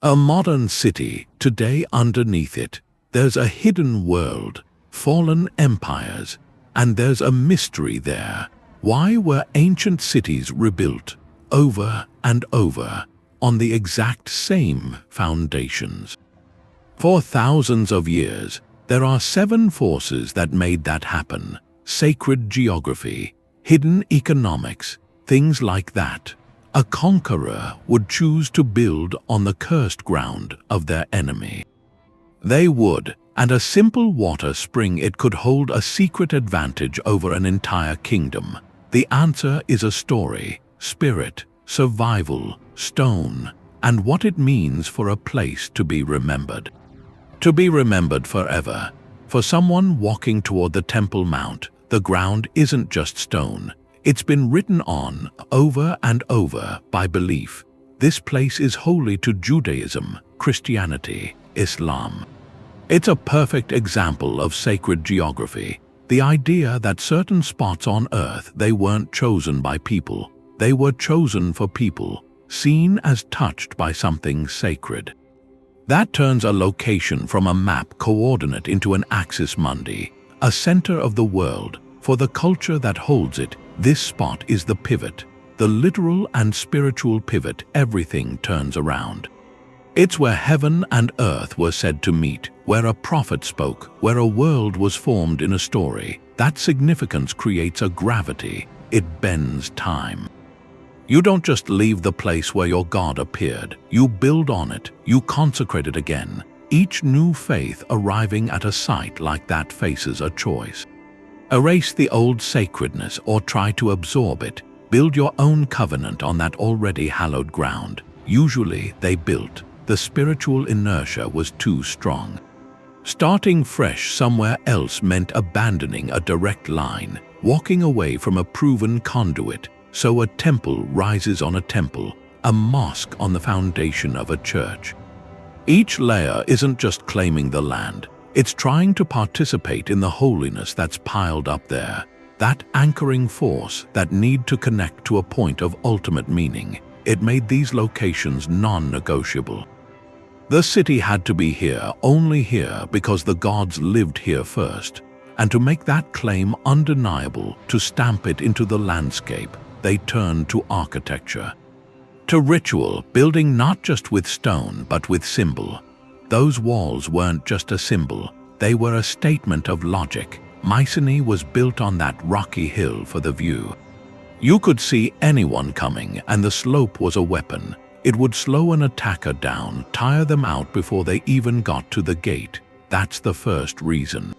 A modern city, today underneath it, there's a hidden world, fallen empires, and there's a mystery there. Why were ancient cities rebuilt, over and over, on the exact same foundations? For thousands of years, there are 7 forces that made that happen: sacred geography, hidden economics, things like that. A conqueror would choose to build on the cursed ground of their enemy. They would, and a simple water spring it could hold a secret advantage over an entire kingdom. The answer is a story, spirit, survival, stone, and what it means for a place to be remembered. To be remembered forever. For someone walking toward the Temple Mount, the ground isn't just stone. It's been written on, over and over, by belief. This place is holy to Judaism, Christianity, Islam. It's a perfect example of sacred geography. The idea that certain spots on Earth, they weren't chosen by people. They were chosen for people, seen as touched by something sacred. That turns a location from a map coordinate into an axis mundi, a center of the world. For the culture that holds it, this spot is the pivot, the literal and spiritual pivot. Everything turns around. It's where heaven and earth were said to meet, where a prophet spoke, where a world was formed in a story. That significance creates a gravity. It bends time. You don't just leave the place where your God appeared. You build on it. You consecrate it again. Each new faith arriving at a site like that faces a choice. Erase the old sacredness or try to absorb it. Build your own covenant on that already hallowed ground. Usually they built. The spiritual inertia was too strong. Starting fresh somewhere else meant abandoning a direct line, walking away from a proven conduit. So a temple rises on a temple, a mosque on the foundation of a church. Each layer isn't just claiming the land. It's trying to participate in the holiness that's piled up there, that anchoring force, that need to connect to a point of ultimate meaning. It made these locations non-negotiable. The city had to be here, only here, because the gods lived here first. And to make that claim undeniable, to stamp it into the landscape, they turned to architecture. To ritual, building not just with stone, but with symbol. Those walls weren't just a symbol, they were a statement of logic. Mycenae was built on that rocky hill for the view. You could see anyone coming, and the slope was a weapon. It would slow an attacker down, tire them out before they even got to the gate. That's the first reason.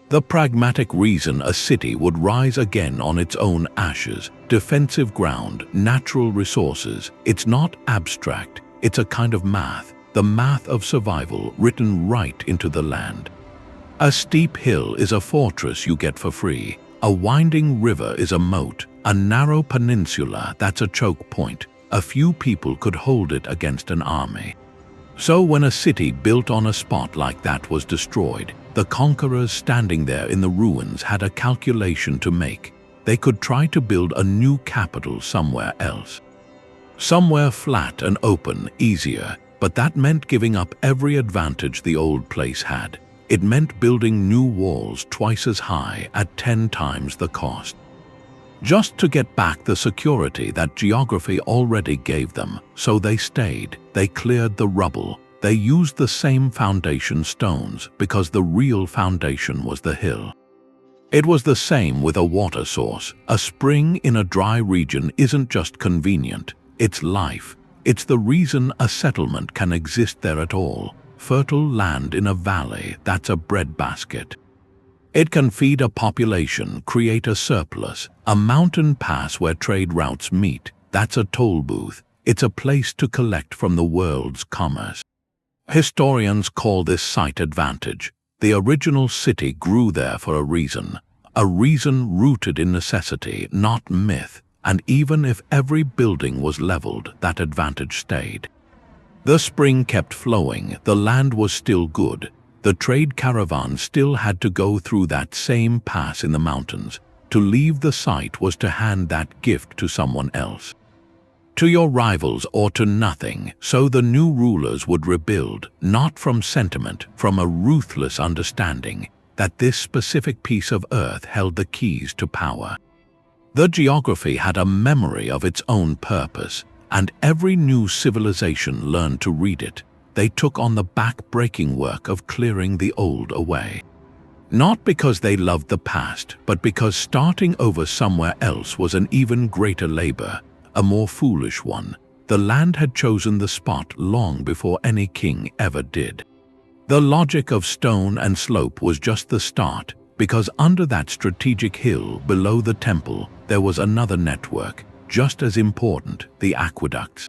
The pragmatic reason a city would rise again on its own ashes, defensive ground, natural resources. It's not abstract, it's a kind of math. The math of survival written right into the land. A steep hill is a fortress you get for free. A winding river is a moat. A narrow peninsula, that's a choke point. A few people could hold it against an army. So when a city built on a spot like that was destroyed, the conquerors standing there in the ruins had a calculation to make. They could try to build a new capital somewhere else. Somewhere flat and open, easier. But that meant giving up every advantage the old place had. It meant building new walls twice as high at 10 times the cost. Just to get back the security that geography already gave them. So they stayed, they cleared the rubble, they used the same foundation stones because the real foundation was the hill. It was the same with a water source. A spring in a dry region isn't just convenient, it's life. It's the reason a settlement can exist there at all. Fertile land in a valley, that's a breadbasket. It can feed a population, create a surplus. A mountain pass where trade routes meet, that's a toll booth. It's a place to collect from the world's commerce. Historians call this site advantage. The original city grew there for a reason rooted in necessity, not myth. And even if every building was leveled, that advantage stayed. The spring kept flowing, the land was still good. The trade caravan still had to go through that same pass in the mountains. To leave the site was to hand that gift to someone else. to your rivals or to nothing, so the new rulers would rebuild, not from sentiment, from a ruthless understanding that this specific piece of earth held the keys to power. The geography had a memory of its own purpose, and every new civilization learned to read it. They took on the back-breaking work of clearing the old away. Not because they loved the past, but because starting over somewhere else was an even greater labor, a more foolish one. The land had chosen the spot long before any king ever did. The logic of stone and slope was just the start, because under that strategic hill below the temple, there was another network, just as important, the aqueducts.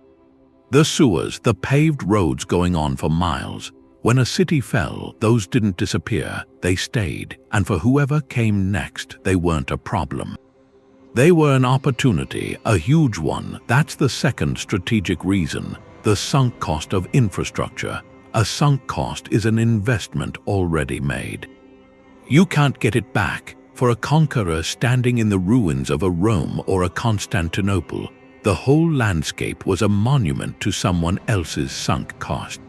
The sewers, the paved roads going on for miles. When a city fell, those didn't disappear, they stayed, and for whoever came next, they weren't a problem. They were an opportunity, a huge one. That's the second strategic reason, the sunk cost of infrastructure. A sunk cost is an investment already made. You can't get it back. For a conqueror standing in the ruins of a Rome or a Constantinople, the whole landscape was a monument to someone else's sunk cost.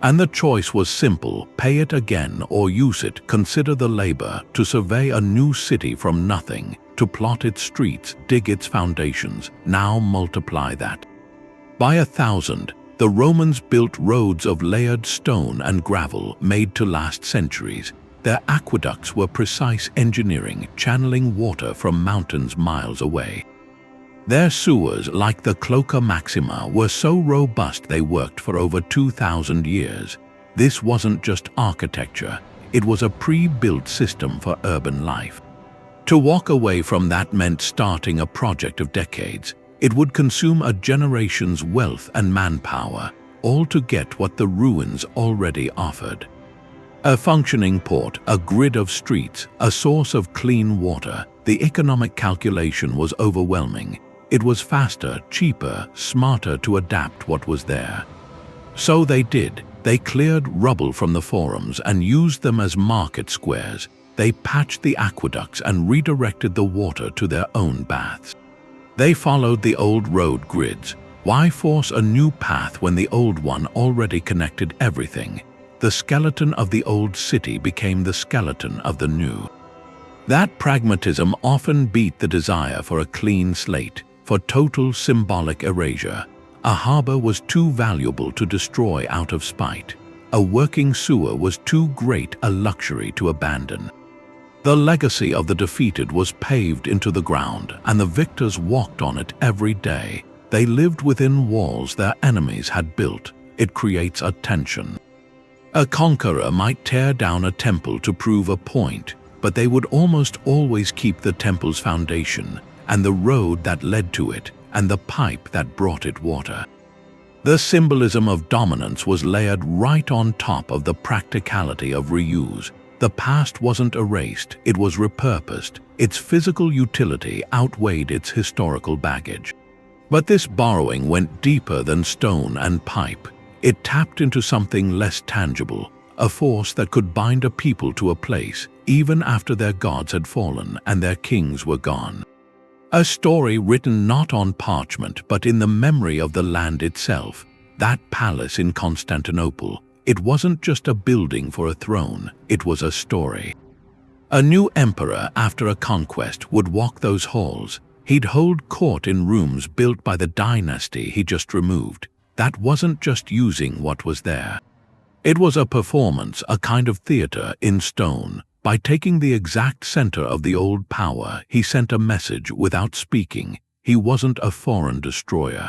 And the choice was simple: pay it again or use it. Consider the labor to survey a new city from nothing, to plot its streets, dig its foundations. Now multiply that by 1,000. The Romans built roads of layered stone and gravel made to last centuries. Their aqueducts were precise engineering, channeling water from mountains miles away. Their sewers, like the Cloaca Maxima, were so robust they worked for over 2,000 years. This wasn't just architecture, it was a pre-built system for urban life. To walk away from that meant starting a project of decades. It would consume a generation's wealth and manpower, all to get what the ruins already offered. A functioning port, a grid of streets, a source of clean water. The economic calculation was overwhelming. It was faster, cheaper, smarter to adapt what was there. So they did. They cleared rubble from the forums and used them as market squares. They patched the aqueducts and redirected the water to their own baths. They followed the old road grids. Why force a new path when the old one already connected everything? The skeleton of the old city became the skeleton of the new. That pragmatism often beat the desire for a clean slate, for total symbolic erasure. A harbor was too valuable to destroy out of spite. A working sewer was too great a luxury to abandon. The legacy of the defeated was paved into the ground, and the victors walked on it every day. They lived within walls their enemies had built. It creates a tension. A conqueror might tear down a temple to prove a point, but they would almost always keep the temple's foundation, and the road that led to it, and the pipe that brought it water. The symbolism of dominance was layered right on top of the practicality of reuse. The past wasn't erased, it was repurposed. Its physical utility outweighed its historical baggage. But this borrowing went deeper than stone and pipe. It tapped into something less tangible, a force that could bind a people to a place, even after their gods had fallen and their kings were gone. A story written not on parchment, but in the memory of the land itself. That palace in Constantinople, it wasn't just a building for a throne, it was a story. A new emperor, after a conquest, would walk those halls. He'd hold court in rooms built by the dynasty he just removed. That wasn't just using what was there. It was a performance, a kind of theater in stone. By taking the exact center of the old power, he sent a message without speaking. He wasn't a foreign destroyer.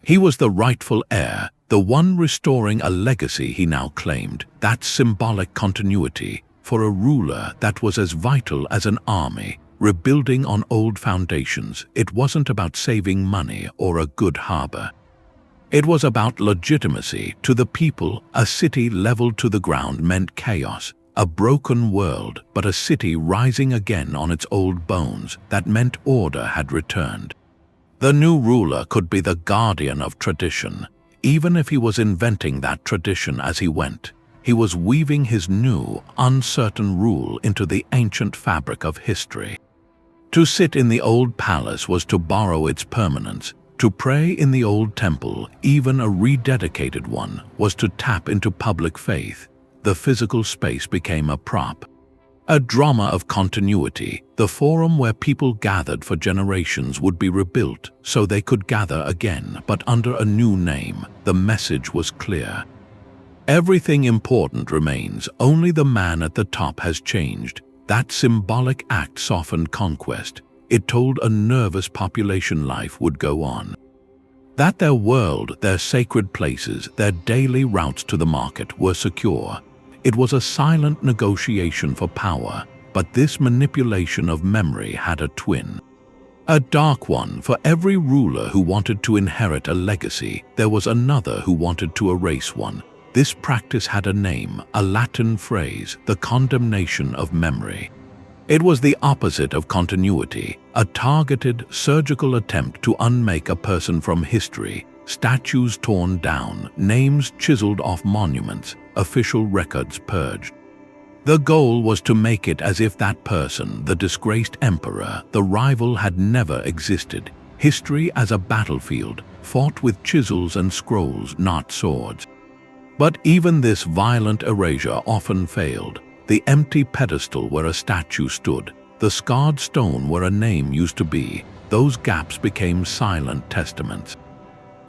He was the rightful heir, the one restoring a legacy he now claimed. That symbolic continuity, for a ruler that was as vital as an army, rebuilding on old foundations. It wasn't about saving money or a good harbor. It was about legitimacy. To the people, a city leveled to the ground meant chaos. A broken world, but a city rising again on its old bones, that meant order had returned. The new ruler could be the guardian of tradition. Even if he was inventing that tradition as he went, he was weaving his new, uncertain rule into the ancient fabric of history. To sit in the old palace was to borrow its permanence. To pray in the old temple, even a rededicated one, was to tap into public faith. The physical space became a prop. A drama of continuity, the forum where people gathered for generations would be rebuilt so they could gather again, but under a new name. The message was clear. Everything important remains, only the man at the top has changed. That symbolic act softened Conquest. It told a nervous population life would go on. That their world, their sacred places, their daily routes to the market were secure. It was a silent negotiation for power, but this manipulation of memory had a twin. A dark one. For every ruler who wanted to inherit a legacy, there was another who wanted to erase one. This practice had a name, a Latin phrase, the condemnation of memory. It was the opposite of continuity, a targeted, surgical attempt to unmake a person from history. Statues torn down, names chiseled off monuments, official records purged. The goal was to make it as if that person, the disgraced emperor, the rival, had never existed. History as a battlefield, fought with chisels and scrolls, not swords. But even this violent erasure often failed. The empty pedestal where a statue stood, the scarred stone where a name used to be, those gaps became silent testaments.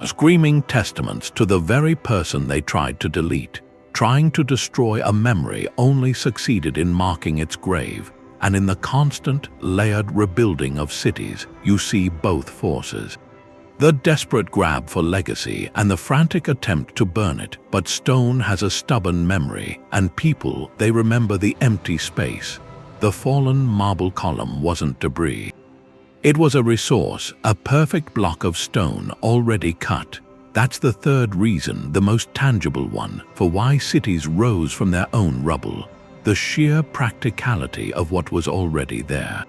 Screaming testaments to the very person they tried to delete. Trying to destroy a memory only succeeded in marking its grave, and in the constant, layered rebuilding of cities, you see both forces. The desperate grab for legacy and the frantic attempt to burn it, but stone has a stubborn memory, and people, they remember the empty space. The fallen marble column wasn't debris. It was a resource, a perfect block of stone already cut. That's the third reason, the most tangible one, for why cities rose from their own rubble. The sheer practicality of what was already there.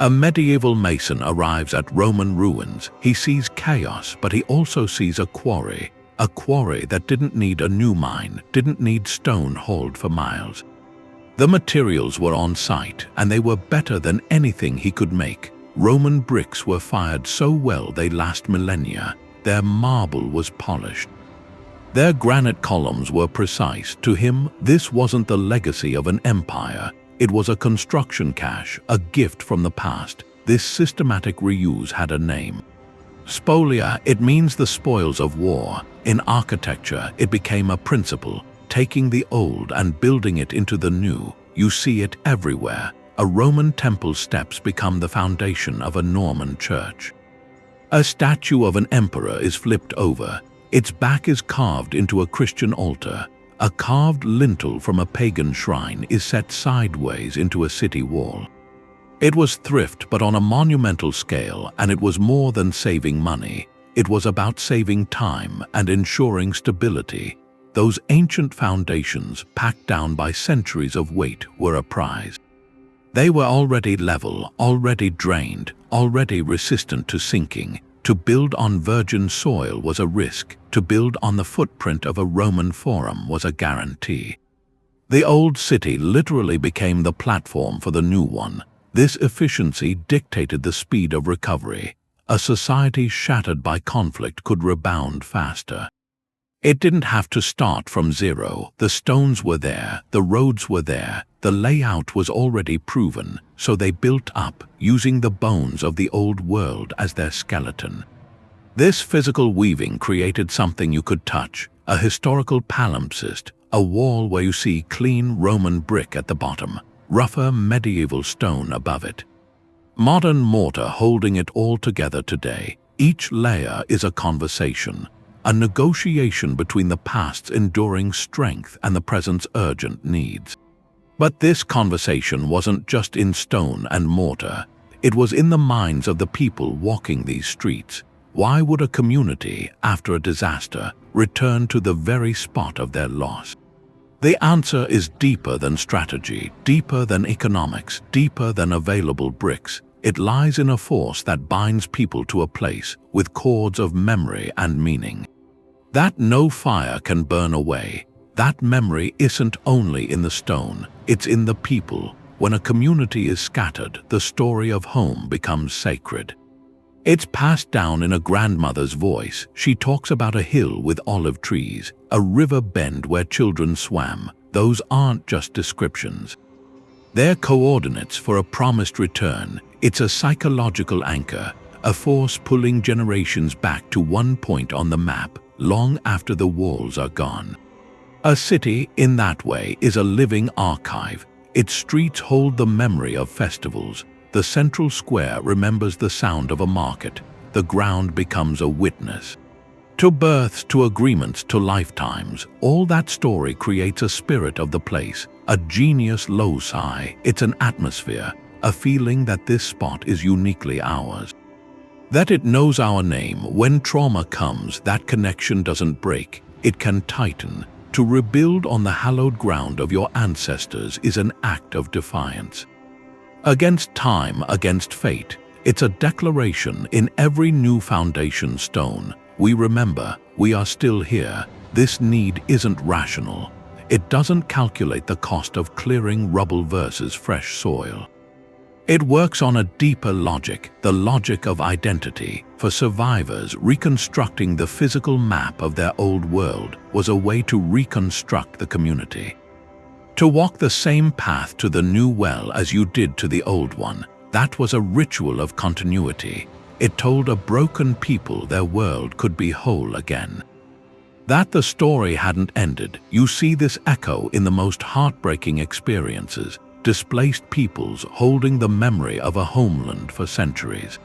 A medieval mason arrives at Roman ruins. He sees chaos, but he also sees a quarry that didn't need a new mine, didn't need stone hauled for miles. The materials were on site, and they were better than anything he could make. Roman bricks were fired so well they last millennia. Their marble was polished. Their granite columns were precise. To him, this wasn't the legacy of an empire. It was a construction cache, a gift from the past. This systematic reuse had a name. Spolia, it means the spoils of war. In architecture, it became a principle, taking the old and building it into the new. You see it everywhere. A Roman temple steps become the foundation of a Norman church. A statue of an emperor is flipped over. Its back is carved into a Christian altar. A carved lintel from a pagan shrine is set sideways into a city wall. It was thrift, but on a monumental scale, and it was more than saving money. It was about saving time and ensuring stability. Those ancient foundations, packed down by centuries of weight, were a prize. They were already level, already drained, already resistant to sinking. To build on virgin soil was a risk. To build on the footprint of a Roman forum was a guarantee. The old city literally became the platform for the new one. This efficiency dictated the speed of recovery. A society shattered by conflict could rebound faster. It didn't have to start from zero. The stones were there, the roads were there, the layout was already proven, so they built up, using the bones of the old world as their skeleton. This physical weaving created something you could touch, a historical palimpsest, a wall where you see clean Roman brick at the bottom, rougher medieval stone above it. Modern mortar holding it all together today. Each layer is a conversation. A negotiation between the past's enduring strength and the present's urgent needs. But this conversation wasn't just in stone and mortar. It was in the minds of the people walking these streets. Why would a community, after a disaster, return to the very spot of their loss? The answer is deeper than strategy, deeper than economics, deeper than available bricks. It lies in a force that binds people to a place with cords of memory and meaning. That no fire can burn away. That memory isn't only in the stone, it's in the people. When a community is scattered, the story of home becomes sacred. It's passed down in a grandmother's voice. She talks about a hill with olive trees, a river bend where children swam. Those aren't just descriptions. They're coordinates for a promised return. It's a psychological anchor, a force pulling generations back to one point on the map, long after the walls are gone. A city, in that way, is a living archive. Its streets hold the memory of festivals. The central square remembers the sound of a market. The ground becomes a witness. To births, to agreements, to lifetimes, all that story creates a spirit of the place, a genius loci. It's an atmosphere, a feeling that this spot is uniquely ours. That it knows our name. When trauma comes, that connection doesn't break, it can tighten. To rebuild on the hallowed ground of your ancestors is an act of defiance. Against time, against fate, it's a declaration in every new foundation stone. We remember, we are still here. This need isn't rational. It doesn't calculate the cost of clearing rubble versus fresh soil. It works on a deeper logic, the logic of identity. For survivors, reconstructing the physical map of their old world was a way to reconstruct the community. To walk the same path to the new well as you did to the old one, that was a ritual of continuity. It told a broken people their world could be whole again. That the story hadn't ended, you see this echo in the most heartbreaking experiences. Displaced peoples holding the memory of a homeland for centuries.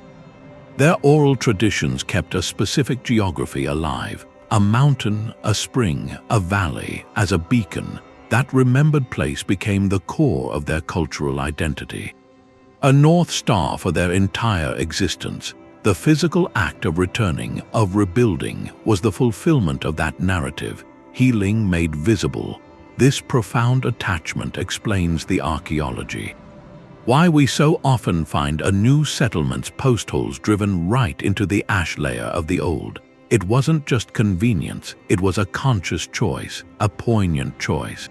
Their oral traditions kept a specific geography alive, a mountain, a spring, a valley, as a beacon. That remembered place became the core of their cultural identity. A North Star for their entire existence. The physical act of returning, of rebuilding, was the fulfillment of that narrative, healing made visible. This profound attachment explains the archaeology. Why we so often find a new settlement's post holes driven right into the ash layer of the old. It wasn't just convenience, it was a conscious choice, a poignant choice.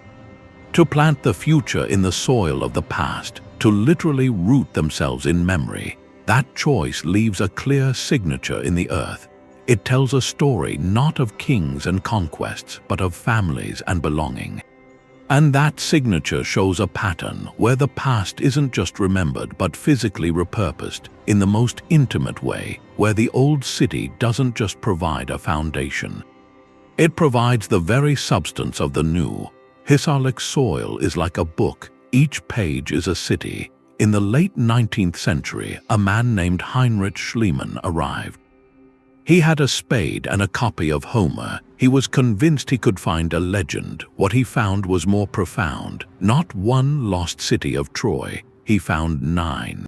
To plant the future in the soil of the past, to literally root themselves in memory, that choice leaves a clear signature in the earth. It tells a story not of kings and conquests, but of families and belonging. And that signature shows a pattern where the past isn't just remembered but physically repurposed in the most intimate way, where the old city doesn't just provide a foundation. It provides the very substance of the new. Symbolic soil is like a book. Each page is a city. In the late 19th century, a man named Heinrich Schliemann arrived. He had a spade and a copy of Homer. He was convinced he could find a legend. What he found was more profound. Not one lost city of Troy. He found 9.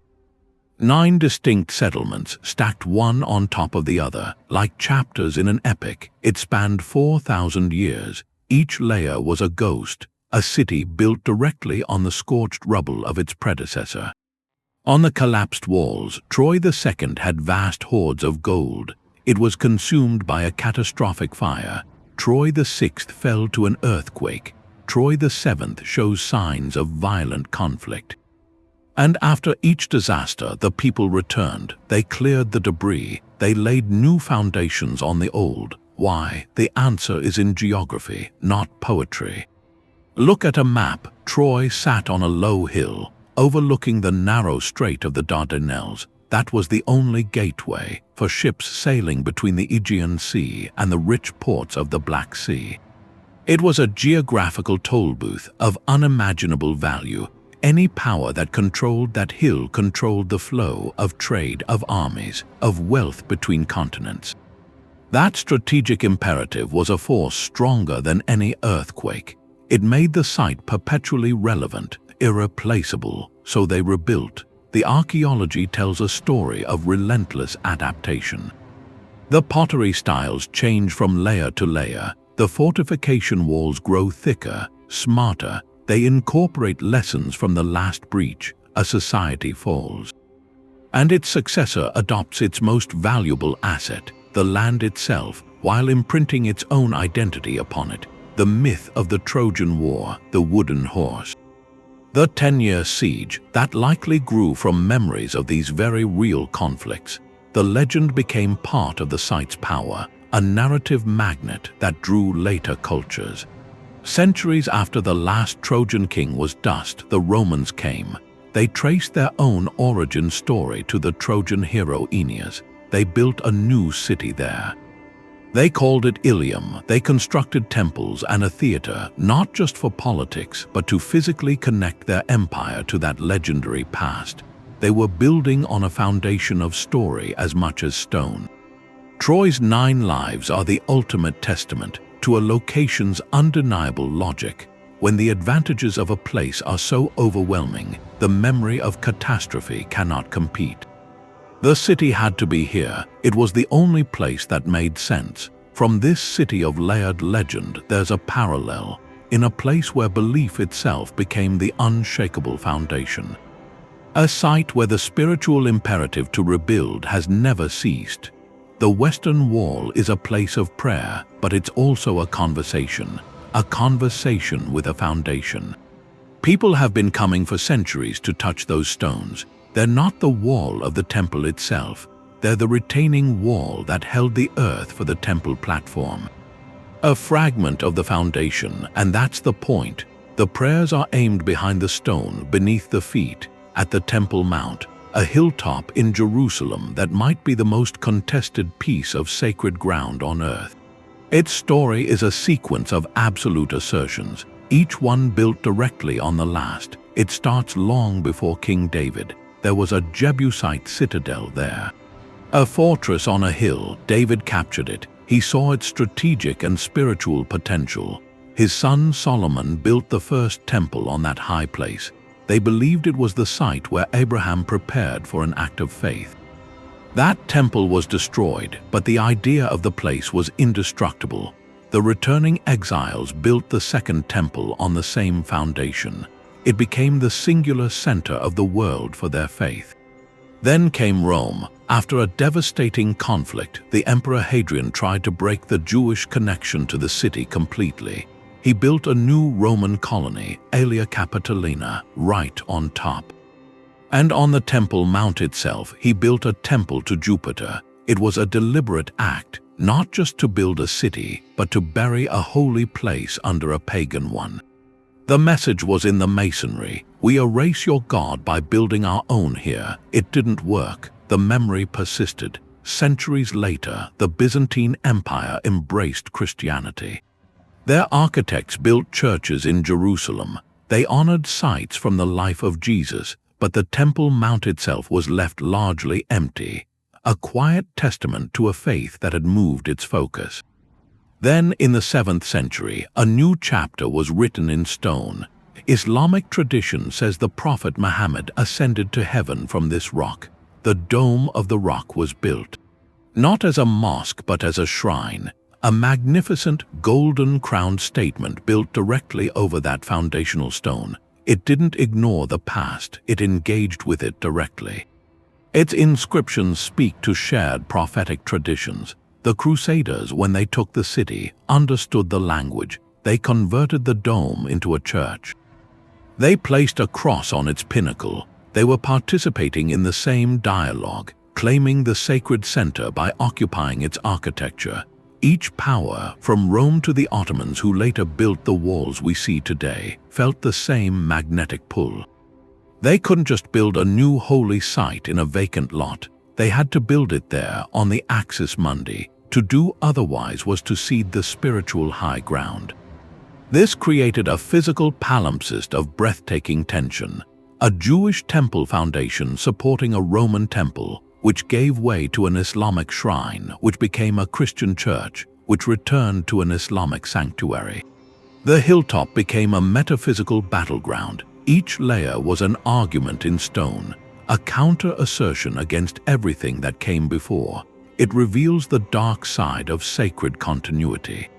9 distinct settlements, stacked one on top of the other, like chapters in an epic. It spanned 4,000 years. Each layer was a ghost, a city built directly on the scorched rubble of its predecessor. On the collapsed walls, Troy II had vast hoards of gold. It was consumed by a catastrophic fire. Troy VI fell to an earthquake. Troy VII shows signs of violent conflict. And after each disaster, the people returned. They cleared the debris. They laid new foundations on the old. Why? The answer is in geography, not poetry. Look at a map. Troy sat on a low hill, overlooking the narrow strait of the Dardanelles. That was the only gateway for ships sailing between the Aegean Sea and the rich ports of the Black Sea. It was a geographical toll booth of unimaginable value. Any power that controlled that hill controlled the flow of trade, of armies, of wealth between continents. That strategic imperative was a force stronger than any earthquake. It made the site perpetually relevant, irreplaceable, so they rebuilt. The archaeology tells a story of relentless adaptation. The pottery styles change from layer to layer. The fortification walls grow thicker, smarter. They incorporate lessons from the last breach. A society falls. And its successor adopts its most valuable asset, the land itself, while imprinting its own identity upon it. The myth of the Trojan War, the wooden horse. The 10-year siege that likely grew from memories of these very real conflicts. the legend became part of the site's power, a narrative magnet that drew later cultures. Centuries after the last Trojan king was dust, the Romans came. They traced their own origin story to the Trojan hero Aeneas. They built a new city there. They called it Ilium. They constructed temples and a theater, not just for politics, but to physically connect their empire to that legendary past. They were building on a foundation of story as much as stone. Troy's 9 lives are the ultimate testament to a location's undeniable logic. When the advantages of a place are so overwhelming, the memory of catastrophe cannot compete. The city had to be here. It was the only place that made sense. From this city of layered legend, there's a parallel, in a place where belief itself became the unshakable foundation. A site where the spiritual imperative to rebuild has never ceased. The Western Wall is a place of prayer, but it's also a conversation with a foundation. People have been coming for centuries to touch those stones. They're not the wall of the temple itself. They're the retaining wall that held the earth for the temple platform. A fragment of the foundation, and that's the point. The prayers are aimed behind the stone, beneath the feet, at the Temple Mount, a hilltop in Jerusalem that might be the most contested piece of sacred ground on earth. Its story is a sequence of absolute assertions, each one built directly on the last. It starts long before King David. There was a Jebusite citadel there. A fortress on a hill. David captured it. He saw its strategic and spiritual potential. His son Solomon built the first temple on that high place. They believed it was the site where Abraham prepared for an act of faith. That temple was destroyed, but the idea of the place was indestructible. The returning exiles built the second temple on the same foundation. It became the singular center of the world for their faith. Then came Rome. After a devastating conflict, the Emperor Hadrian tried to break the Jewish connection to the city completely. He built a new Roman colony, Aelia Capitolina, right on top. And on the Temple Mount itself, he built a temple to Jupiter. It was a deliberate act, not just to build a city, but to bury a holy place under a pagan one. The message was in the masonry. We erase your God by building our own here. It didn't work. The memory persisted. Centuries later, the Byzantine Empire embraced Christianity. Their architects built churches in Jerusalem. They honored sites from the life of Jesus, but the Temple Mount itself was left largely empty, a quiet testament to a faith that had moved its focus. Then, in the 7th century, a new chapter was written in stone. Islamic tradition says the Prophet Muhammad ascended to heaven from this rock. The Dome of the Rock was built, not as a mosque but as a shrine, a magnificent golden-crowned statement built directly over that foundational stone. It didn't ignore the past, it engaged with it directly. Its inscriptions speak to shared prophetic traditions. The Crusaders, when they took the city, understood the language. They converted the dome into a church. They placed a cross on its pinnacle. They were participating in the same dialogue, claiming the sacred center by occupying its architecture. Each power, from Rome to the Ottomans who later built the walls we see today, felt the same magnetic pull. They couldn't just build a new holy site in a vacant lot. They had to build it there on the Axis Mundi. To do otherwise was to cede the spiritual high ground. This created a physical palimpsest of breathtaking tension. A Jewish temple foundation supporting a Roman temple, which gave way to an Islamic shrine, which became a Christian church, which returned to an Islamic sanctuary. The hilltop became a metaphysical battleground. Each layer was an argument in stone, a counter-assertion against everything that came before. It reveals the dark side of sacred continuity.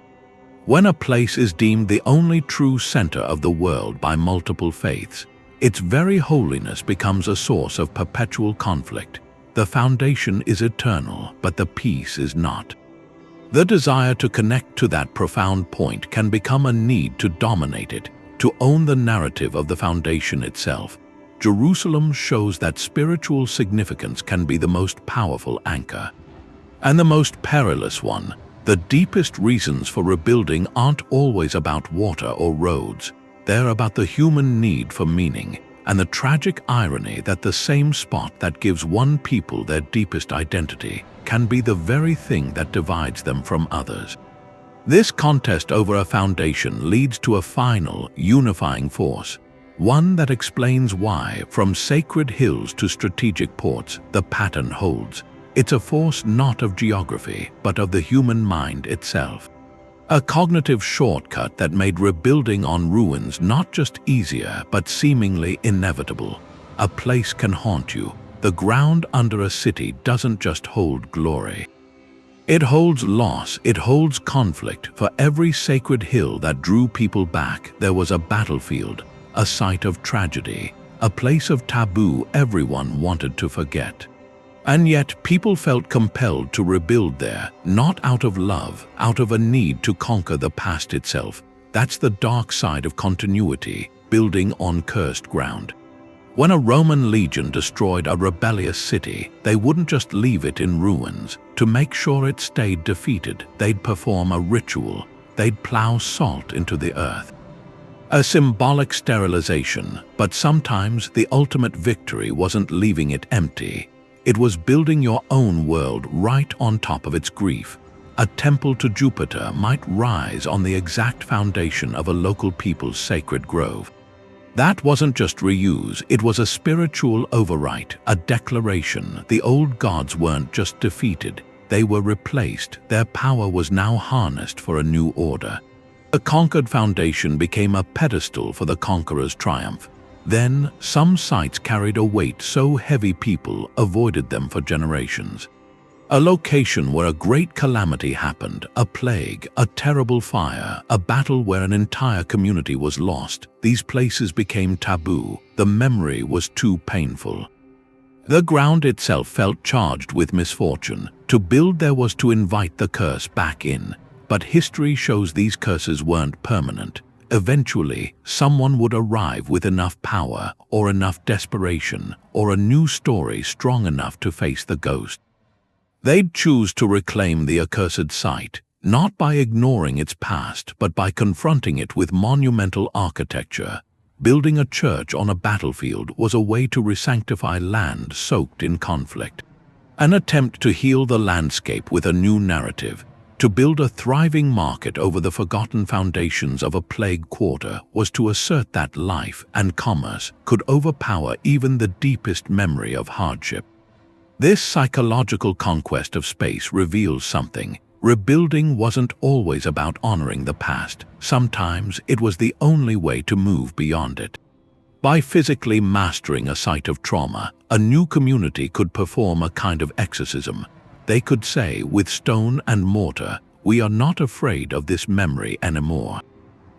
When a place is deemed the only true center of the world by multiple faiths, its very holiness becomes a source of perpetual conflict. The foundation is eternal, but the peace is not. The desire to connect to that profound point can become a need to dominate it, to own the narrative of the foundation itself. Jerusalem shows that spiritual significance can be the most powerful anchor. And the most perilous one. The deepest reasons for rebuilding aren't always about water or roads. They're about the human need for meaning, and the tragic irony that the same spot that gives one people their deepest identity can be the very thing that divides them from others. This contest over a foundation leads to a final, unifying force, one that explains why, from sacred hills to strategic ports, the pattern holds. It's a force not of geography, but of the human mind itself. A cognitive shortcut that made rebuilding on ruins not just easier, but seemingly inevitable. A place can haunt you. The ground under a city doesn't just hold glory. It holds loss, it holds conflict. For every sacred hill that drew people back, there was a battlefield, a site of tragedy, a place of taboo everyone wanted to forget. And yet people felt compelled to rebuild there, not out of love, out of a need to conquer the past itself. That's the dark side of continuity, building on cursed ground. When a Roman legion destroyed a rebellious city, they wouldn't just leave it in ruins. To make sure it stayed defeated, they'd perform a ritual. They'd plow salt into the earth. A symbolic sterilization, but sometimes the ultimate victory wasn't leaving it empty. It was building your own world right on top of its grief. A temple to Jupiter might rise on the exact foundation of a local people's sacred grove. That wasn't just reuse, it was a spiritual overwrite, a declaration. The old gods weren't just defeated, they were replaced. Their power was now harnessed for a new order. The conquered foundation became a pedestal for the conqueror's triumph. Then, some sites carried a weight so heavy people avoided them for generations. A location where a great calamity happened, a plague, a terrible fire, a battle where an entire community was lost. These places became taboo. The memory was too painful. The ground itself felt charged with misfortune. To build there was to invite the curse back in. But history shows these curses weren't permanent. Eventually, someone would arrive with enough power, or enough desperation, or a new story strong enough to face the ghost. They'd choose to reclaim the accursed site, not by ignoring its past, but by confronting it with monumental architecture. Building a church on a battlefield was a way to resanctify land soaked in conflict. An attempt to heal the landscape with a new narrative. To build a thriving market over the forgotten foundations of a plagued quarter was to assert that life and commerce could overpower even the deepest memory of hardship. This psychological conquest of space reveals something. Rebuilding wasn't always about honoring the past. Sometimes it was the only way to move beyond it. By physically mastering a site of trauma, a new community could perform a kind of exorcism. They could say, with stone and mortar, we are not afraid of this memory anymore.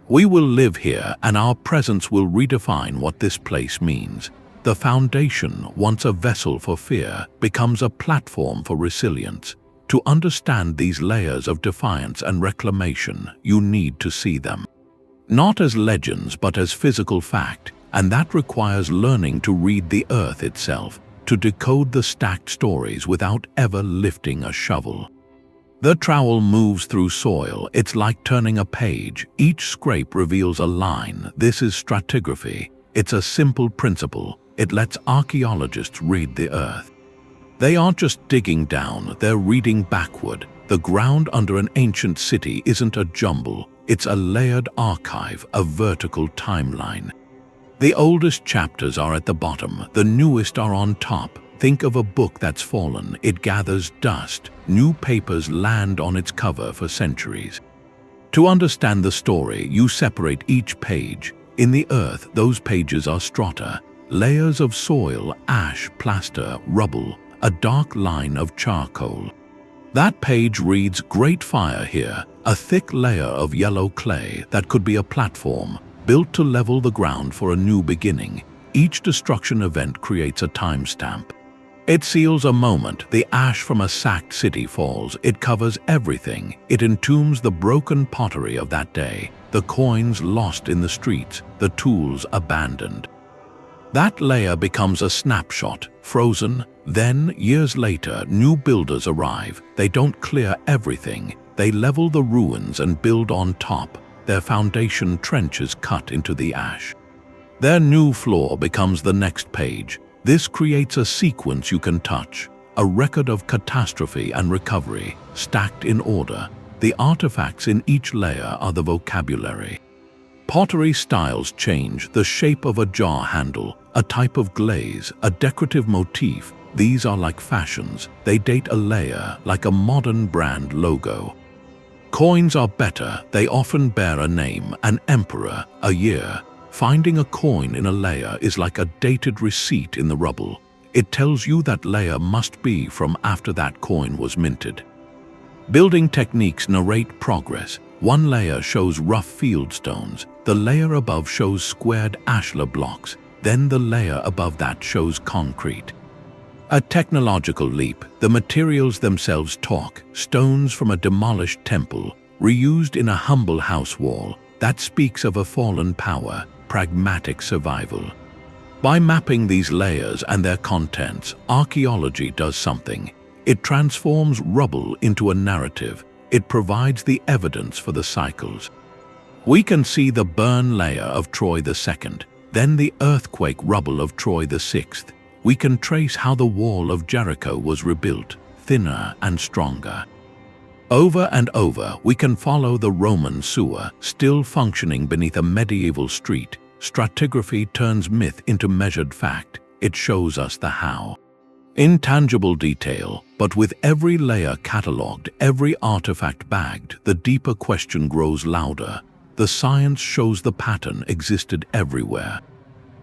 We will live here, and our presence will redefine what this place means. The foundation, once a vessel for fear, becomes a platform for resilience. To understand these layers of defiance and reclamation, you need to see them. Not as legends, but as physical fact, and that requires learning to read the earth itself, to decode the stacked stories without ever lifting a shovel. The trowel moves through soil. It's like turning a page. Each scrape reveals a line. This is stratigraphy. It's a simple principle. It lets archaeologists read the earth. They aren't just digging down, they're reading backward. The ground under an ancient city isn't a jumble. It's a layered archive, a vertical timeline. The oldest chapters are at the bottom, the newest are on top. Think of a book that's fallen. It gathers dust. New papers land on its cover for centuries. To understand the story, you separate each page. In the earth, those pages are strata, layers of soil, ash, plaster, rubble, a dark line of charcoal. That page reads, "Great fire here," a thick layer of yellow clay that could be a platform, built to level the ground for a new beginning. Each destruction event creates a timestamp. It seals a moment. The ash from a sacked city falls. It covers everything. It entombs the broken pottery of that day, the coins lost in the streets, the tools abandoned. That layer becomes a snapshot, frozen. Then, years later, new builders arrive. They don't clear everything. They level the ruins and build on top. Their foundation trenches cut into the ash. Their new floor becomes the next page. This creates a sequence you can touch, a record of catastrophe and recovery, stacked in order. The artifacts in each layer are the vocabulary. Pottery styles change: the shape of a jar handle, a type of glaze, a decorative motif. These are like fashions. They date a layer like a modern brand logo. Coins are better. They often bear a name, an emperor, a year. Finding a coin in a layer is like a dated receipt in the rubble. It tells you that layer must be from after that coin was minted. Building techniques narrate progress. One layer shows rough field stones. The layer above shows squared ashlar blocks. Then the layer above that shows concrete. A technological leap. The materials themselves talk. Stones from a demolished temple, reused in a humble house wall. That speaks of a fallen power, pragmatic survival. By mapping these layers and their contents, archaeology does something. It transforms rubble into a narrative. It provides the evidence for the cycles. We can see the burn layer of Troy II, then the earthquake rubble of Troy VI. We can trace how the wall of Jericho was rebuilt, thinner and stronger. Over and over, we can follow the Roman sewer, still functioning beneath a medieval street. Stratigraphy turns myth into measured fact. It shows us the how. Intangible detail, but with every layer catalogued, every artifact bagged, the deeper question grows louder. The science shows the pattern existed everywhere,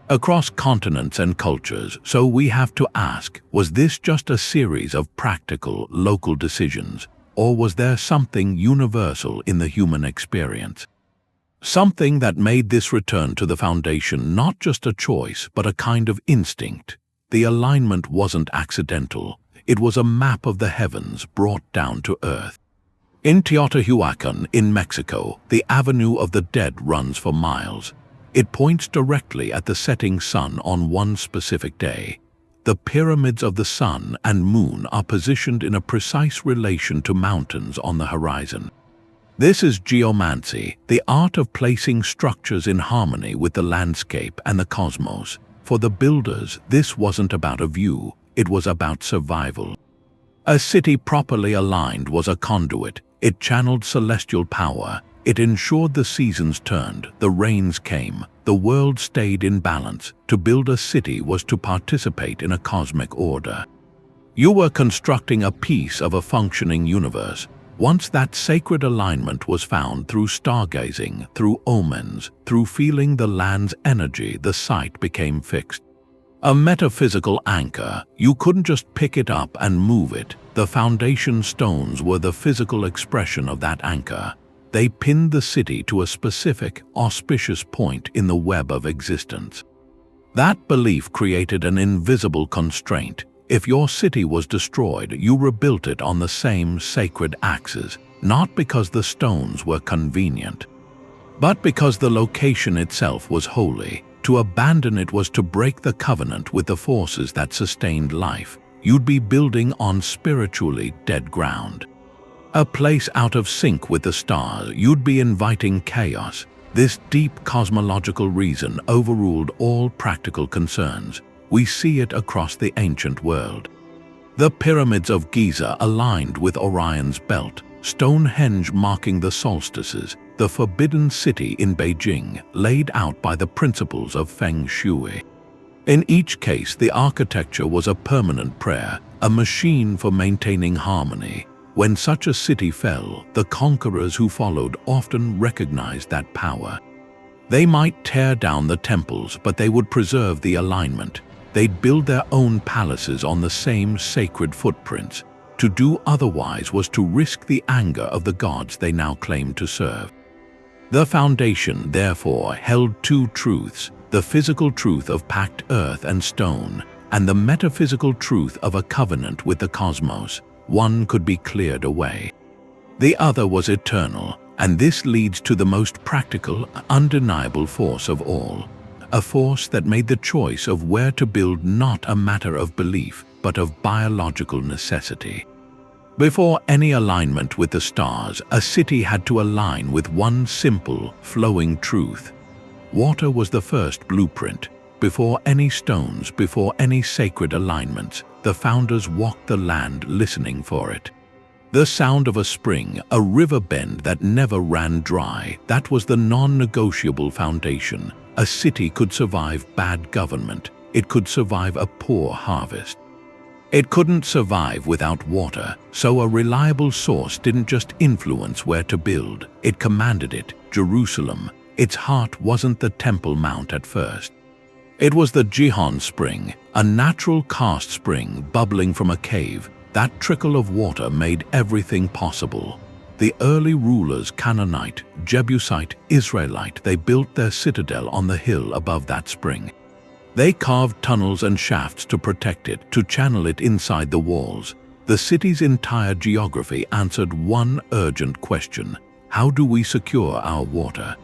across continents and cultures. So we have to ask, was this just a series of practical, local decisions, or was there something universal in the human experience? Something that made this return to the foundation not just a choice, but a kind of instinct. The alignment wasn't accidental. It was a map of the heavens brought down to earth. In Teotihuacan, in Mexico, the Avenue of the Dead runs for miles. It points directly at the setting sun on one specific day. The pyramids of the sun and moon are positioned in a precise relation to mountains on the horizon. This is geomancy, the art of placing structures in harmony with the landscape and the cosmos. For the builders, this wasn't about a view, it was about survival. A city properly aligned was a conduit. It channeled celestial power. It ensured the seasons turned, the rains came, the world stayed in balance. To build a city was to participate in a cosmic order. You were constructing a piece of a functioning universe. Once that sacred alignment was found through stargazing, through omens, through feeling the land's energy, the site became fixed. A metaphysical anchor. You couldn't just pick it up and move it. The foundation stones were the physical expression of that anchor. They pinned the city to a specific, auspicious point in the web of existence. That belief created an invisible constraint. If your city was destroyed, you rebuilt it on the same sacred axis, not because the stones were convenient, but because the location itself was holy. To abandon it was to break the covenant with the forces that sustained life. You'd be building on spiritually dead ground. A place out of sync with the stars. You'd be inviting chaos. This deep cosmological reason overruled all practical concerns. We see it across the ancient world. The pyramids of Giza aligned with Orion's belt, Stonehenge marking the solstices, the forbidden city in Beijing laid out by the principles of Feng Shui. In each case, the architecture was a permanent prayer, a machine for maintaining harmony. When such a city fell, the conquerors who followed often recognized that power. They might tear down the temples, but they would preserve the alignment. They'd build their own palaces on the same sacred footprints. To do otherwise was to risk the anger of the gods they now claimed to serve. The foundation, therefore, held two truths: the physical truth of packed earth and stone, and the metaphysical truth of a covenant with the cosmos. One could be cleared away. The other was eternal, and this leads to the most practical, undeniable force of all. a force that made the choice of where to build not a matter of belief, but of biological necessity. Before any alignment with the stars, a city had to align with one simple, flowing truth. Water was the first blueprint. Before any stones, before any sacred alignments, the founders walked the land listening for it. The sound of a spring, a river bend that never ran dry, that was the non-negotiable foundation. A city could survive bad government. It could survive a poor harvest. It couldn't survive without water, so a reliable source didn't just influence where to build, it commanded it. Jerusalem, its heart wasn't the Temple Mount at first. It was the Gihon spring, a natural karst spring bubbling from a cave. That trickle of water made everything possible. The early rulers, Canaanite, Jebusite, Israelite, they built their citadel on the hill above that spring. They carved tunnels and shafts to protect it, to channel it inside the walls. The city's entire geography answered one urgent question: how do we secure our water?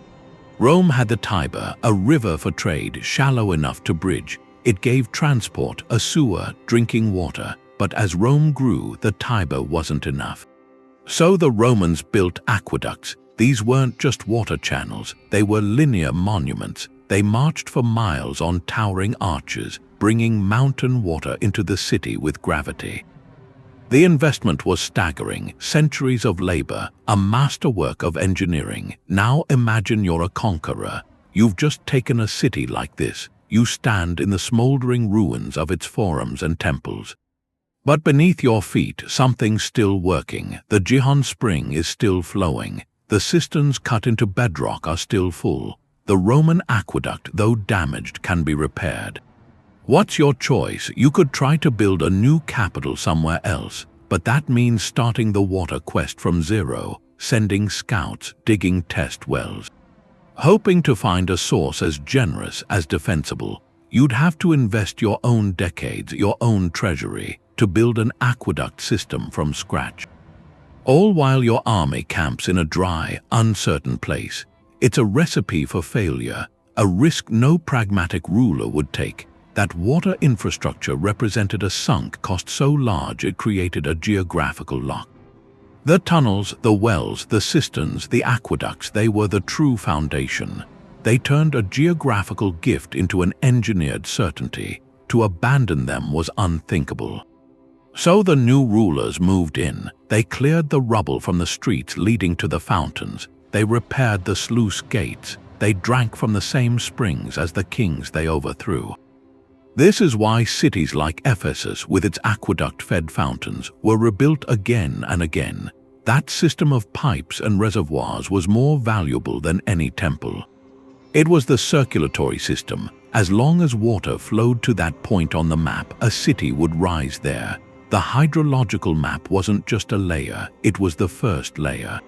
Rome had the Tiber, a river for trade, shallow enough to bridge. It gave transport, a sewer, drinking water. But as Rome grew, the Tiber wasn't enough. So the Romans built aqueducts. These weren't just water channels, they were linear monuments. They marched for miles on towering arches, bringing mountain water into the city with gravity. The investment was staggering, centuries of labor, a masterwork of engineering. Now imagine you're a conqueror. You've just taken a city like this. You stand in the smoldering ruins of its forums and temples. But beneath your feet, something's still working. The Gihon spring is still flowing. The cisterns cut into bedrock are still full. The Roman aqueduct, though damaged, can be repaired. What's your choice? You could try to build a new capital somewhere else, but that means starting the water quest from zero, sending scouts, digging test wells. Hoping to find a source as generous as defensible, you'd have to invest your own decades, your own treasury, to build an aqueduct system from scratch. All while your army camps in a dry, uncertain place. It's a recipe for failure, a risk no pragmatic ruler would take. That water infrastructure represented a sunk cost so large it created a geographical lock. The tunnels, the wells, the cisterns, the aqueducts, they were the true foundation. They turned a geographical gift into an engineered certainty. To abandon them was unthinkable. So the new rulers moved in. They cleared the rubble from the streets leading to the fountains. They repaired the sluice gates. They drank from the same springs as the kings they overthrew. This is why cities like Ephesus, with its aqueduct-fed fountains, were rebuilt again and again. That system of pipes and reservoirs was more valuable than any temple. It was the circulatory system. As long as water flowed to that point on the map, a city would rise there. The hydrological map wasn't just a layer, it was the first layer.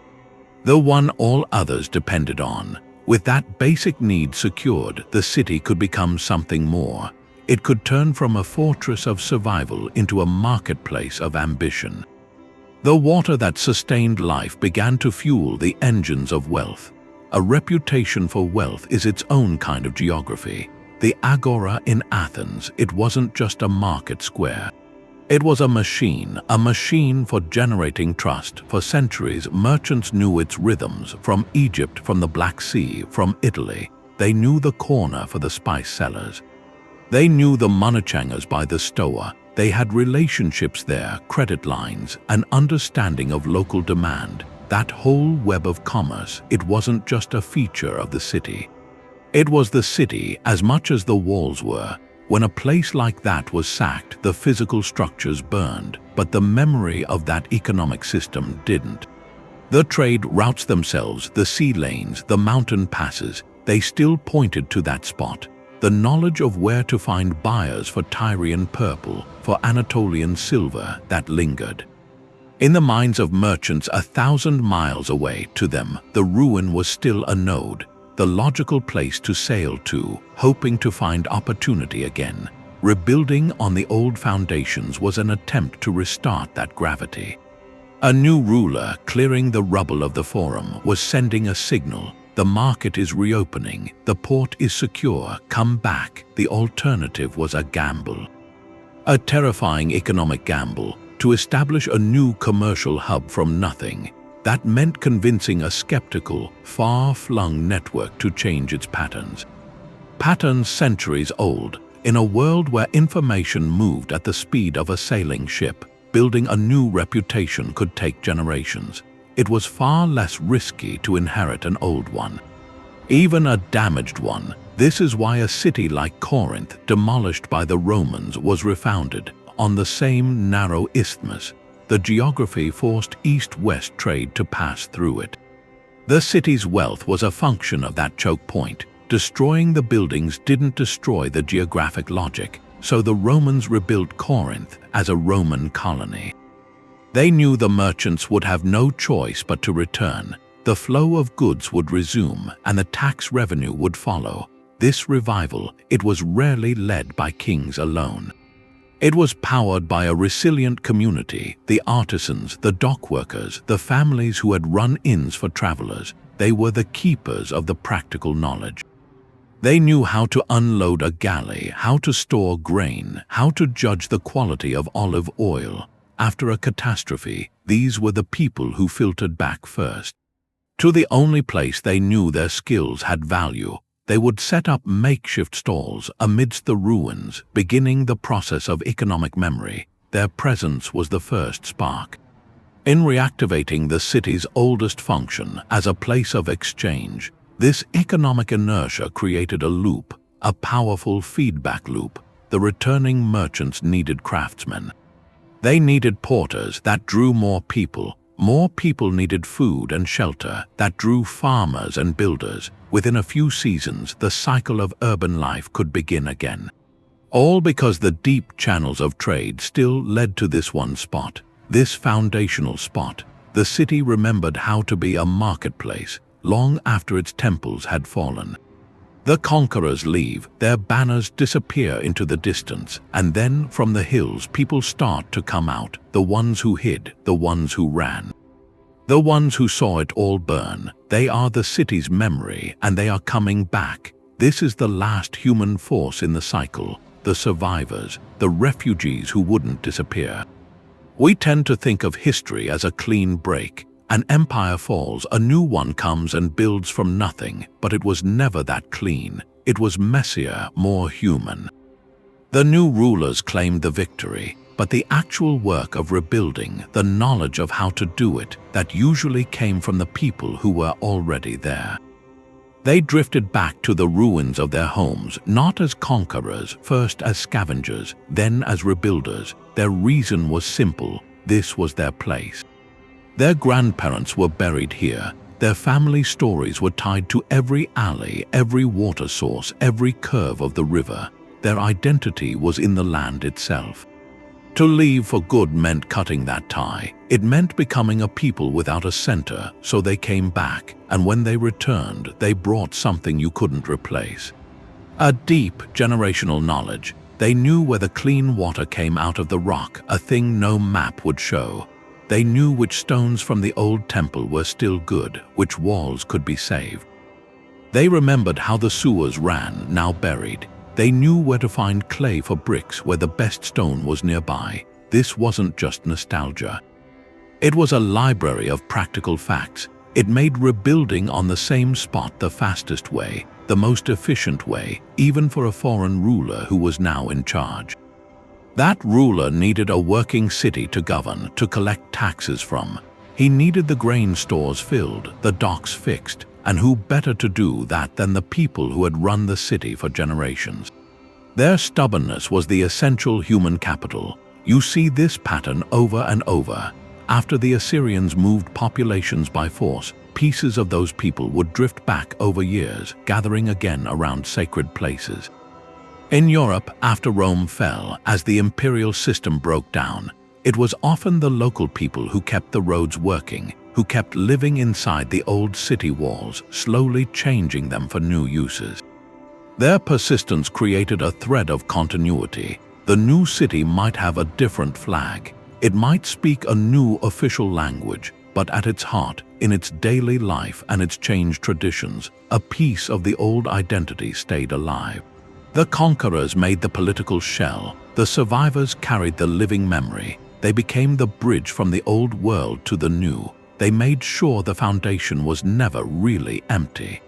The one all others depended on. With that basic need secured, the city could become something more. It could turn from a fortress of survival into a marketplace of ambition. The water that sustained life began to fuel the engines of wealth. A reputation for wealth is its own kind of geography. The Agora in Athens, it wasn't just a market square. It was a machine for generating trust. For centuries, merchants knew its rhythms, from Egypt, from the Black Sea, from Italy. They knew the corner for the spice sellers. They knew the moneylchangers by the Stoa. They had relationships there, credit lines, an understanding of local demand. That whole web of commerce, it wasn't just a feature of the city. It was the city as much as the walls were. When a place like that was sacked, the physical structures burned, but the memory of that economic system didn't. The trade routes themselves, the sea lanes, the mountain passes, they still pointed to that spot. The knowledge of where to find buyers for Tyrian purple, for Anatolian silver, that lingered. In the minds of merchants 1,000 miles away, to them, the ruin was still a node, the logical place to sail to, hoping to find opportunity again. Rebuilding on the old foundations was an attempt to restart that gravity. A new ruler, clearing the rubble of the forum, was sending a signal. The market is reopening. The port is secure. Come back. The alternative was a gamble. A terrifying economic gamble to establish a new commercial hub from nothing. That meant convincing a skeptical, far-flung network to change its patterns. Patterns centuries old, in a world where information moved at the speed of a sailing ship, building a new reputation could take generations. It was far less risky to inherit an old one, even a damaged one. This is why a city like Corinth, demolished by the Romans, was refounded on the same narrow isthmus. The geography forced east-west trade to pass through it. The city's wealth was a function of that choke point. Destroying the buildings didn't destroy the geographic logic, so the Romans rebuilt Corinth as a Roman colony. They knew the merchants would have no choice but to return. The flow of goods would resume, and the tax revenue would follow. This revival, it was rarely led by kings alone. It was powered by a resilient community, the artisans, the dockworkers, the families who had run inns for travelers. They were the keepers of the practical knowledge. They knew how to unload a galley, how to store grain, how to judge the quality of olive oil. After a catastrophe, these were the people who filtered back first to the only place they knew their skills had value. They would set up makeshift stalls amidst the ruins, beginning the process of economic memory. Their presence was the first spark in reactivating the city's oldest function as a place of exchange. This economic inertia created a loop, a powerful feedback loop. The returning merchants needed craftsmen. They needed porters that drew more people. More people needed food and shelter that drew farmers and builders. Within a few seasons, the cycle of urban life could begin again. All because the deep channels of trade still led to this one spot, this foundational spot. The city remembered how to be a marketplace long after its temples had fallen. The conquerors leave, their banners disappear into the distance, and then from the hills people start to come out, the ones who hid, the ones who ran, the ones who saw it all burn. They are the city's memory, and they are coming back. This is the last human force in the cycle, the survivors, the refugees who wouldn't disappear. We tend to think of history as a clean break. An empire falls, a new one comes and builds from nothing, but it was never that clean. It was messier, more human. The new rulers claimed the victory, but the actual work of rebuilding, the knowledge of how to do it, that usually came from the people who were already there. They drifted back to the ruins of their homes, not as conquerors, first as scavengers, then as rebuilders. Their reason was simple: this was their place. Their grandparents were buried here. Their family stories were tied to every alley, every water source, every curve of the river. Their identity was in the land itself. To leave for good meant cutting that tie. It meant becoming a people without a center, so they came back, and when they returned, they brought something you couldn't replace. A deep generational knowledge. They knew where the clean water came out of the rock, a thing no map would show. They knew which stones from the old temple were still good, which walls could be saved. They remembered how the sewers ran, now buried. They knew where to find clay for bricks, where the best stone was nearby. This wasn't just nostalgia. It was a library of practical facts. It made rebuilding on the same spot the fastest way, the most efficient way, even for a foreign ruler who was now in charge. That ruler needed a working city to govern, to collect taxes from. He needed the grain stores filled, the docks fixed, and who better to do that than the people who had run the city for generations? Their stubbornness was the essential human capital. You see this pattern over and over. After the Assyrians moved populations by force, pieces of those people would drift back over years, gathering again around sacred places. In Europe, after Rome fell, as the imperial system broke down, it was often the local people who kept the roads working, who kept living inside the old city walls, slowly changing them for new uses. Their persistence created a thread of continuity. The new city might have a different flag. It might speak a new official language, but at its heart, in its daily life and its changed traditions, a piece of the old identity stayed alive. The conquerors made the political shell, the survivors carried the living memory. They became the bridge from the old world to the new. They made sure the foundation was never really empty.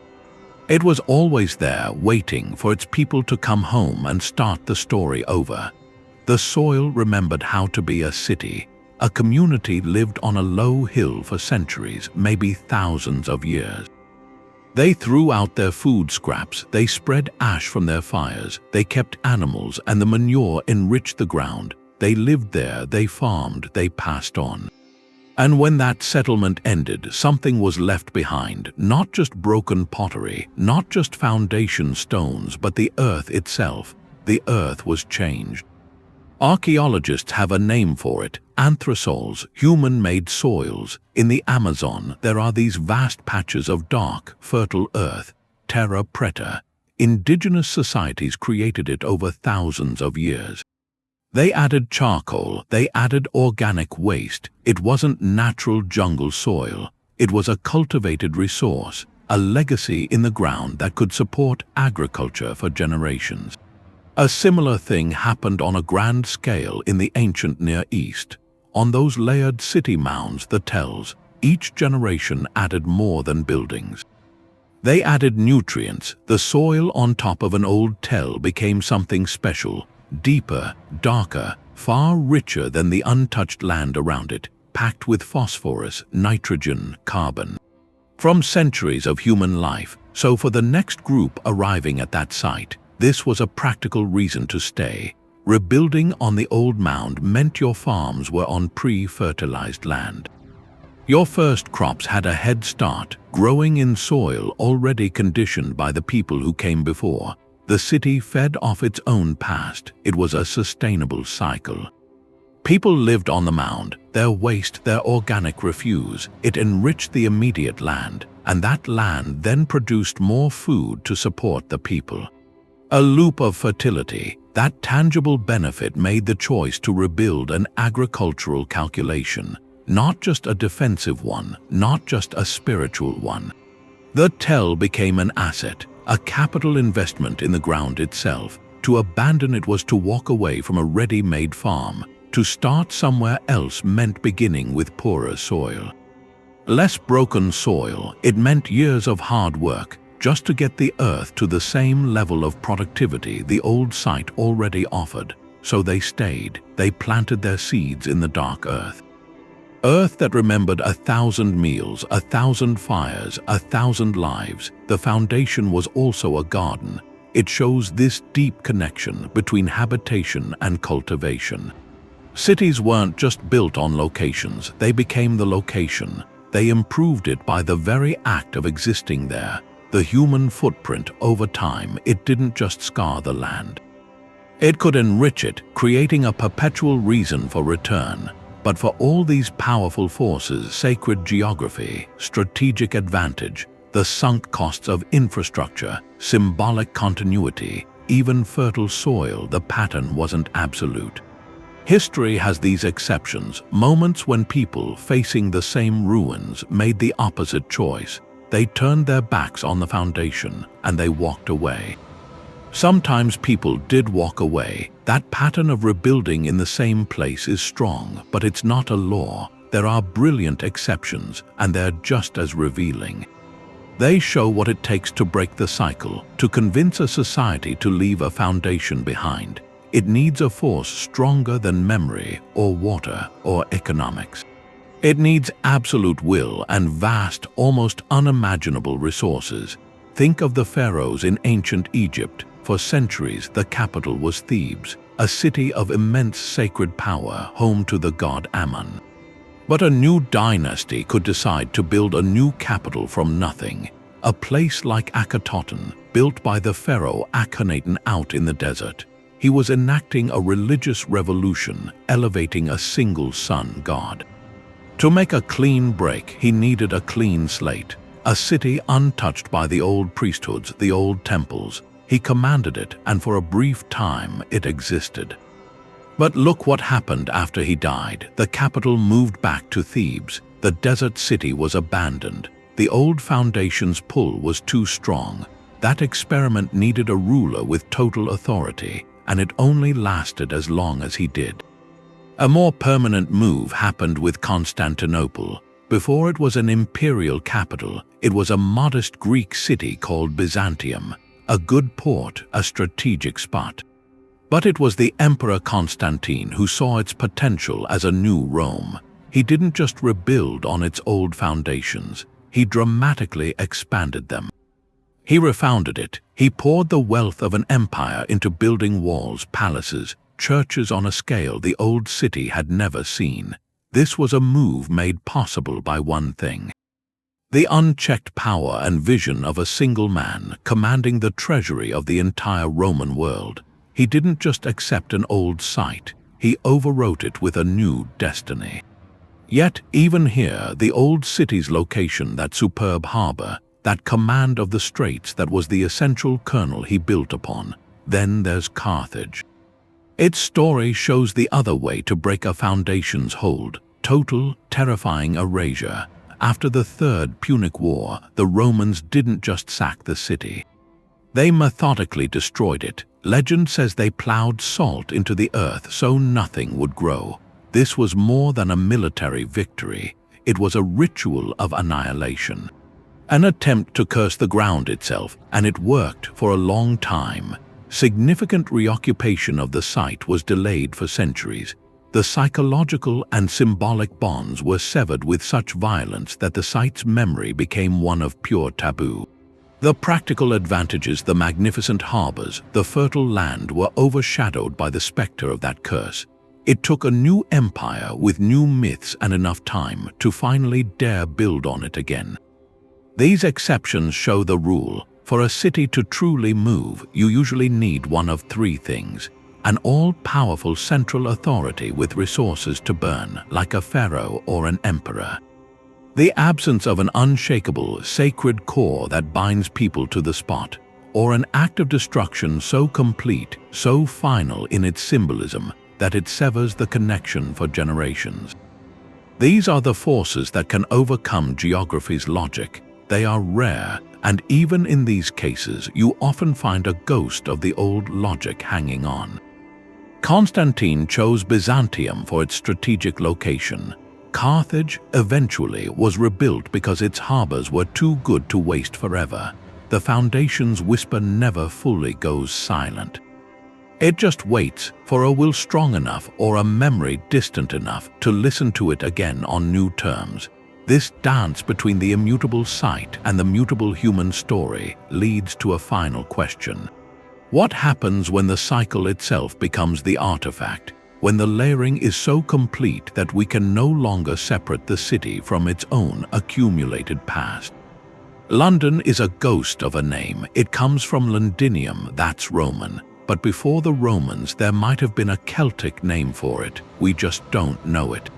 It was always there, waiting for its people to come home and start the story over. The soil remembered how to be a city. A community lived on a low hill for centuries, maybe thousands of years. They threw out their food scraps, they spread ash from their fires, they kept animals, and the manure enriched the ground. They lived there, they farmed, they passed on. And when that settlement ended, something was left behind, not just broken pottery, not just foundation stones, but the earth itself. The earth was changed. Archaeologists have a name for it: Anthrosols, human-made soils. In the Amazon, there are these vast patches of dark, fertile earth, terra preta. Indigenous societies created it over thousands of years. They added charcoal, they added organic waste. It wasn't natural jungle soil. It was a cultivated resource, a legacy in the ground that could support agriculture for generations. A similar thing happened on a grand scale in the ancient Near East. On those layered city mounds, the tells, each generation added more than buildings. They added nutrients. The soil on top of an old tell became something special, deeper, darker, far richer than the untouched land around it, packed with phosphorus, nitrogen, carbon. From centuries of human life, so for the next group arriving at that site, this was a practical reason to stay. Rebuilding on the old mound meant your farms were on pre-fertilized land. Your first crops had a head start, growing in soil already conditioned by the people who came before. The city fed off its own past. It was a sustainable cycle. People lived on the mound, their waste, their organic refuse. It enriched the immediate land, and that land then produced more food to support the people. A loop of fertility. That tangible benefit made the choice to rebuild an agricultural calculation, not just a defensive one, not just a spiritual one. The tell became an asset, a capital investment in the ground itself. To abandon it was to walk away from a ready-made farm. To start somewhere else meant beginning with poorer soil. Less broken soil, it meant years of hard work, just to get the earth to the same level of productivity the old site already offered. So they stayed. They planted their seeds in the dark earth. Earth that remembered 1,000 meals, 1,000 fires, 1,000 lives. The foundation was also a garden. It shows this deep connection between habitation and cultivation. Cities weren't just built on locations, they became the location. They improved it by the very act of existing there. The human footprint over time, it didn't just scar the land. It could enrich it, creating a perpetual reason for return. But for all these powerful forces, sacred geography, strategic advantage, the sunk costs of infrastructure, symbolic continuity, even fertile soil, the pattern wasn't absolute. History has these exceptions, moments when people facing the same ruins made the opposite choice. They turned their backs on the foundation and they walked away. Sometimes people did walk away. That pattern of rebuilding in the same place is strong, but it's not a law. There are brilliant exceptions, and they're just as revealing. They show what it takes to break the cycle, to convince a society to leave a foundation behind. It needs a force stronger than memory or water or economics. It needs absolute will and vast, almost unimaginable resources. Think of the pharaohs in ancient Egypt. For centuries, the capital was Thebes, a city of immense sacred power, home to the god Ammon. But a new dynasty could decide to build a new capital from nothing. A place like Akhenaten, built by the pharaoh Akhenaten out in the desert. He was enacting a religious revolution, elevating a single sun god. To make a clean break, he needed a clean slate, a city untouched by the old priesthoods, the old temples. He commanded it, and for a brief time it existed. But look what happened after he died. The capital moved back to Thebes. The desert city was abandoned. The old foundation's pull was too strong. That experiment needed a ruler with total authority, and it only lasted as long as he did. A more permanent move happened with Constantinople. Before it was an imperial capital, it was a modest Greek city called Byzantium, a good port, a strategic spot. But it was the Emperor Constantine who saw its potential as a new Rome. He didn't just rebuild on its old foundations, he dramatically expanded them. He refounded it. He poured the wealth of an empire into building walls, palaces, churches on a scale the old city had never seen. This was a move made possible by one thing: the unchecked power and vision of a single man commanding the treasury of the entire Roman world. He didn't just accept an old site, he overwrote it with a new destiny. Yet, even here, the old city's location, that superb harbor, that command of the straits, that was the essential kernel he built upon. Then there's Carthage. Its story shows the other way to break a foundation's hold: total, terrifying erasure. After the Third Punic War, the Romans didn't just sack the city. They methodically destroyed it. Legend says they plowed salt into the earth so nothing would grow. This was more than a military victory. It was a ritual of annihilation. An attempt to curse the ground itself, and it worked for a long time. Significant reoccupation of the site was delayed for centuries. The psychological and symbolic bonds were severed with such violence that the site's memory became one of pure taboo. The practical advantages, the magnificent harbors, the fertile land, were overshadowed by the specter of that curse. It took a new empire with new myths and enough time to finally dare build on it again. These exceptions show the rule. For a city to truly move, you usually need one of three things: an all-powerful central authority with resources to burn, like a pharaoh or an emperor; the absence of an unshakable, sacred core that binds people to the spot; or an act of destruction so complete, so final in its symbolism, that it severs the connection for generations. These are the forces that can overcome geography's logic. They are rare, and even in these cases, you often find a ghost of the old logic hanging on. Constantine chose Byzantium for its strategic location. Carthage eventually was rebuilt because its harbors were too good to waste forever. The foundation's whisper never fully goes silent. It just waits for a will strong enough or a memory distant enough to listen to it again on new terms. This dance between the immutable site and the mutable human story leads to a final question. What happens when the cycle itself becomes the artifact? When the layering is so complete that we can no longer separate the city from its own accumulated past? London is a ghost of a name. It comes from Londinium, that's Roman. But before the Romans, there might have been a Celtic name for it. We just don't know it.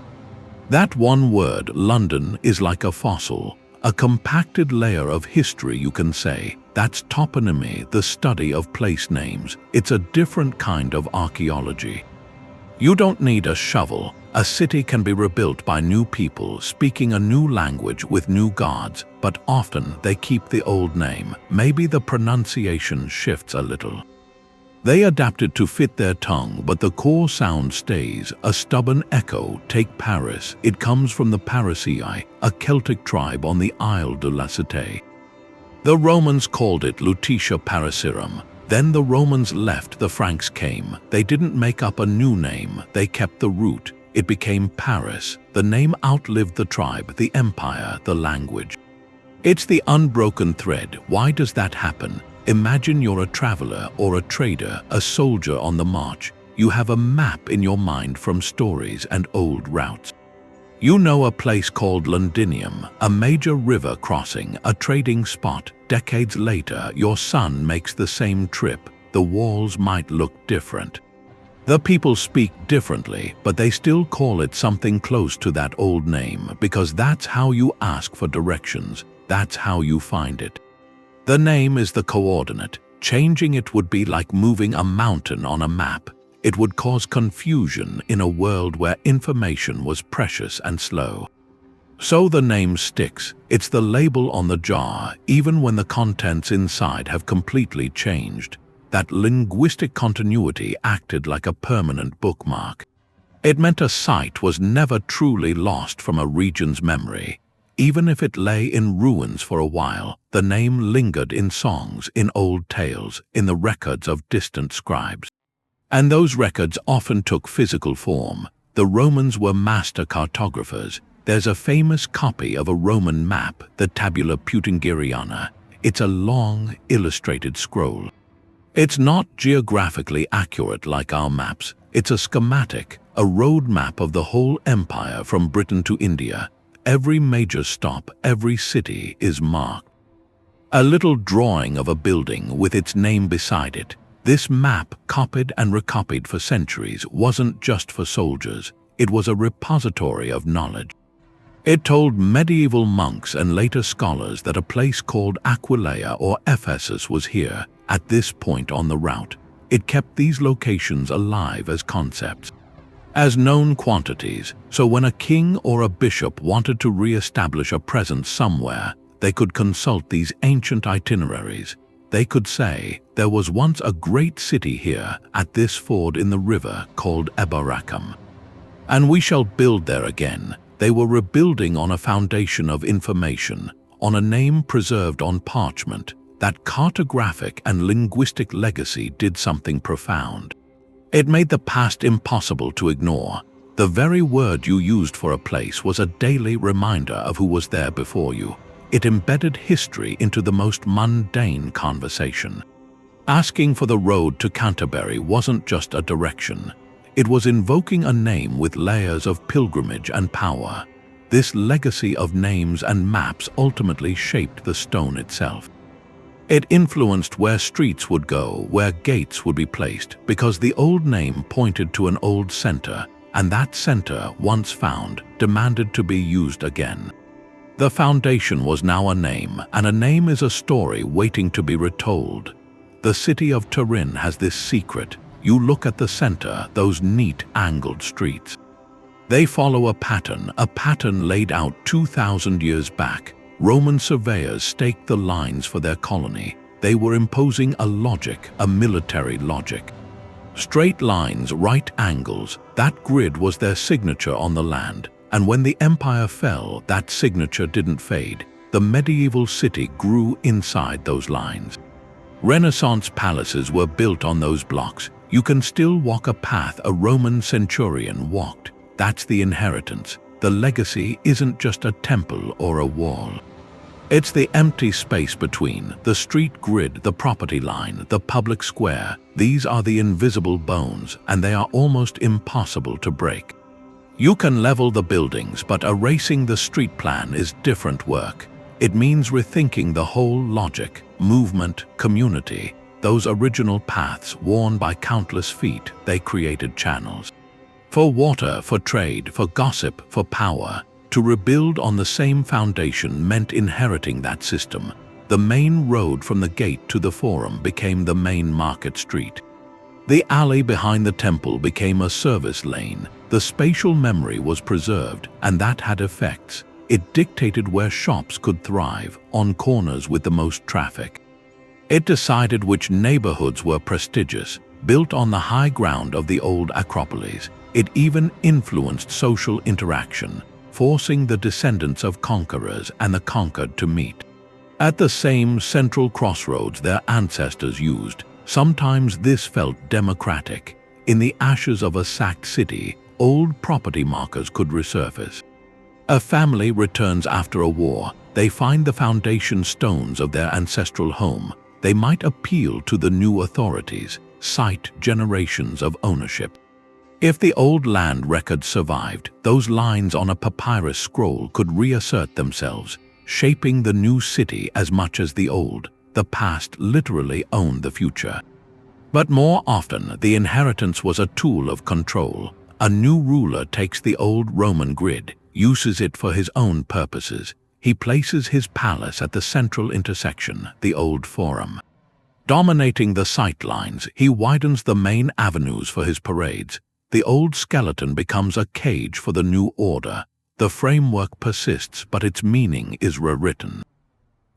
That one word, London, is like a fossil, a compacted layer of history, you can say. That's toponymy, the study of place names. It's a different kind of archaeology. You don't need a shovel. A city can be rebuilt by new people speaking a new language with new gods, but often they keep the old name. Maybe the pronunciation shifts a little. They adapted to fit their tongue, but the core sound stays, a stubborn echo. Take Paris. It comes from the Parisii, a Celtic tribe on the Isle de la Cité. The Romans called it Lutetia Parisirum. Then the Romans left, the Franks came. They didn't make up a new name, they kept the root. It became Paris. The name outlived the tribe, the empire, the language. It's the unbroken thread. Why does that happen? Imagine you're a traveler or a trader, a soldier on the march. You have a map in your mind from stories and old routes. You know a place called Londinium, a major river crossing, a trading spot. Decades later, your son makes the same trip. The walls might look different. The people speak differently, but they still call it something close to that old name because that's how you ask for directions. That's how you find it. The name is the coordinate. Changing it would be like moving a mountain on a map. It would cause confusion in a world where information was precious and slow. So the name sticks. It's the label on the jar, even when the contents inside have completely changed. That linguistic continuity acted like a permanent bookmark. It meant a site was never truly lost from a region's memory. Even if it lay in ruins for a while, the name lingered in songs, in old tales, in the records of distant scribes. And those records often took physical form. The Romans were master cartographers. There's a famous copy of a Roman map, the Tabula Peutingeriana. It's a long, illustrated scroll. It's not geographically accurate like our maps. It's a schematic, a road map of the whole empire from Britain to India. Every major stop, every city is marked. A little drawing of a building with its name beside it. This map, copied and recopied for centuries, wasn't just for soldiers. It was a repository of knowledge. It told medieval monks and later scholars that a place called Aquileia or Ephesus was here, at this point on the route. It kept these locations alive as concepts, as known quantities, so when a king or a bishop wanted to re-establish a presence somewhere, they could consult these ancient itineraries. They could say, there was once a great city here at this ford in the river called Eboracum, and we shall build there again. They were rebuilding on a foundation of information, on a name preserved on parchment. That cartographic and linguistic legacy did something profound. It made the past impossible to ignore. The very word you used for a place was a daily reminder of who was there before you. It embedded history into the most mundane conversation. Asking for the road to Canterbury wasn't just a direction. It was invoking a name with layers of pilgrimage and power. This legacy of names and maps ultimately shaped the stone itself. It influenced where streets would go, where gates would be placed, because the old name pointed to an old center, and that center, once found, demanded to be used again. The foundation was now a name, and a name is a story waiting to be retold. The city of Turin has this secret. You look at the center, those neat, angled streets. They follow a pattern laid out 2,000 years back. Roman surveyors staked the lines for their colony. They were imposing a logic, a military logic. Straight lines, right angles, that grid was their signature on the land. And when the empire fell, that signature didn't fade. The medieval city grew inside those lines. Renaissance palaces were built on those blocks. You can still walk a path a Roman centurion walked. That's the inheritance. The legacy isn't just a temple or a wall. It's the empty space between, the street grid, the property line, the public square. These are the invisible bones, and they are almost impossible to break. You can level the buildings, but erasing the street plan is different work. It means rethinking the whole logic, movement, community. Those original paths worn by countless feet, they created channels. For water, for trade, for gossip, for power. To rebuild on the same foundation meant inheriting that system. The main road from the gate to the forum became the main market street. The alley behind the temple became a service lane. The spatial memory was preserved, and that had effects. It dictated where shops could thrive, on corners with the most traffic. It decided which neighborhoods were prestigious, built on the high ground of the old Acropolis. It even influenced social interaction, forcing the descendants of conquerors and the conquered to meet at the same central crossroads their ancestors used. Sometimes this felt democratic. In the ashes of a sacked city, old property markers could resurface. A family returns after a war. They find the foundation stones of their ancestral home. They might appeal to the new authorities, cite generations of ownership. If the old land records survived, those lines on a papyrus scroll could reassert themselves, shaping the new city as much as the old. The past literally owned the future. But more often, the inheritance was a tool of control. A new ruler takes the old Roman grid, uses it for his own purposes. He places his palace at the central intersection, the old forum. Dominating the sight lines, he widens the main avenues for his parades. The old skeleton becomes a cage for the new order. The framework persists, but its meaning is rewritten.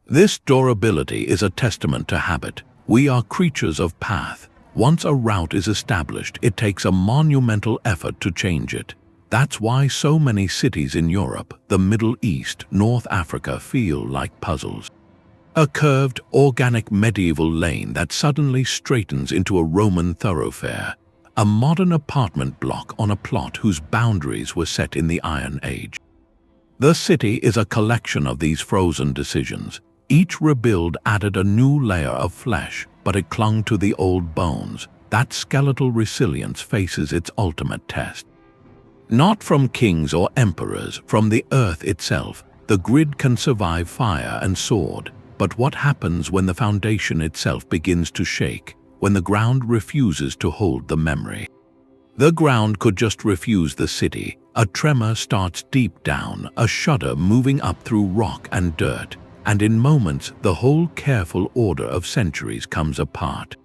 This durability is a testament to habit. We are creatures of path. Once a route is established, it takes a monumental effort to change it. That's why so many cities in Europe, the Middle East, North Africa feel like puzzles. A curved, organic medieval lane that suddenly straightens into a Roman thoroughfare. A modern apartment block on a plot whose boundaries were set in the Iron Age. The city is a collection of these frozen decisions. Each rebuild added a new layer of flesh, but it clung to the old bones. That skeletal resilience faces its ultimate test. Not from kings or emperors, from the earth itself. The grid can survive fire and sword, but what happens when the foundation itself begins to shake, when the ground refuses to hold the memory? The ground could just refuse the city. A tremor starts deep down, a shudder moving up through rock and dirt, and in moments the whole careful order of centuries comes apart.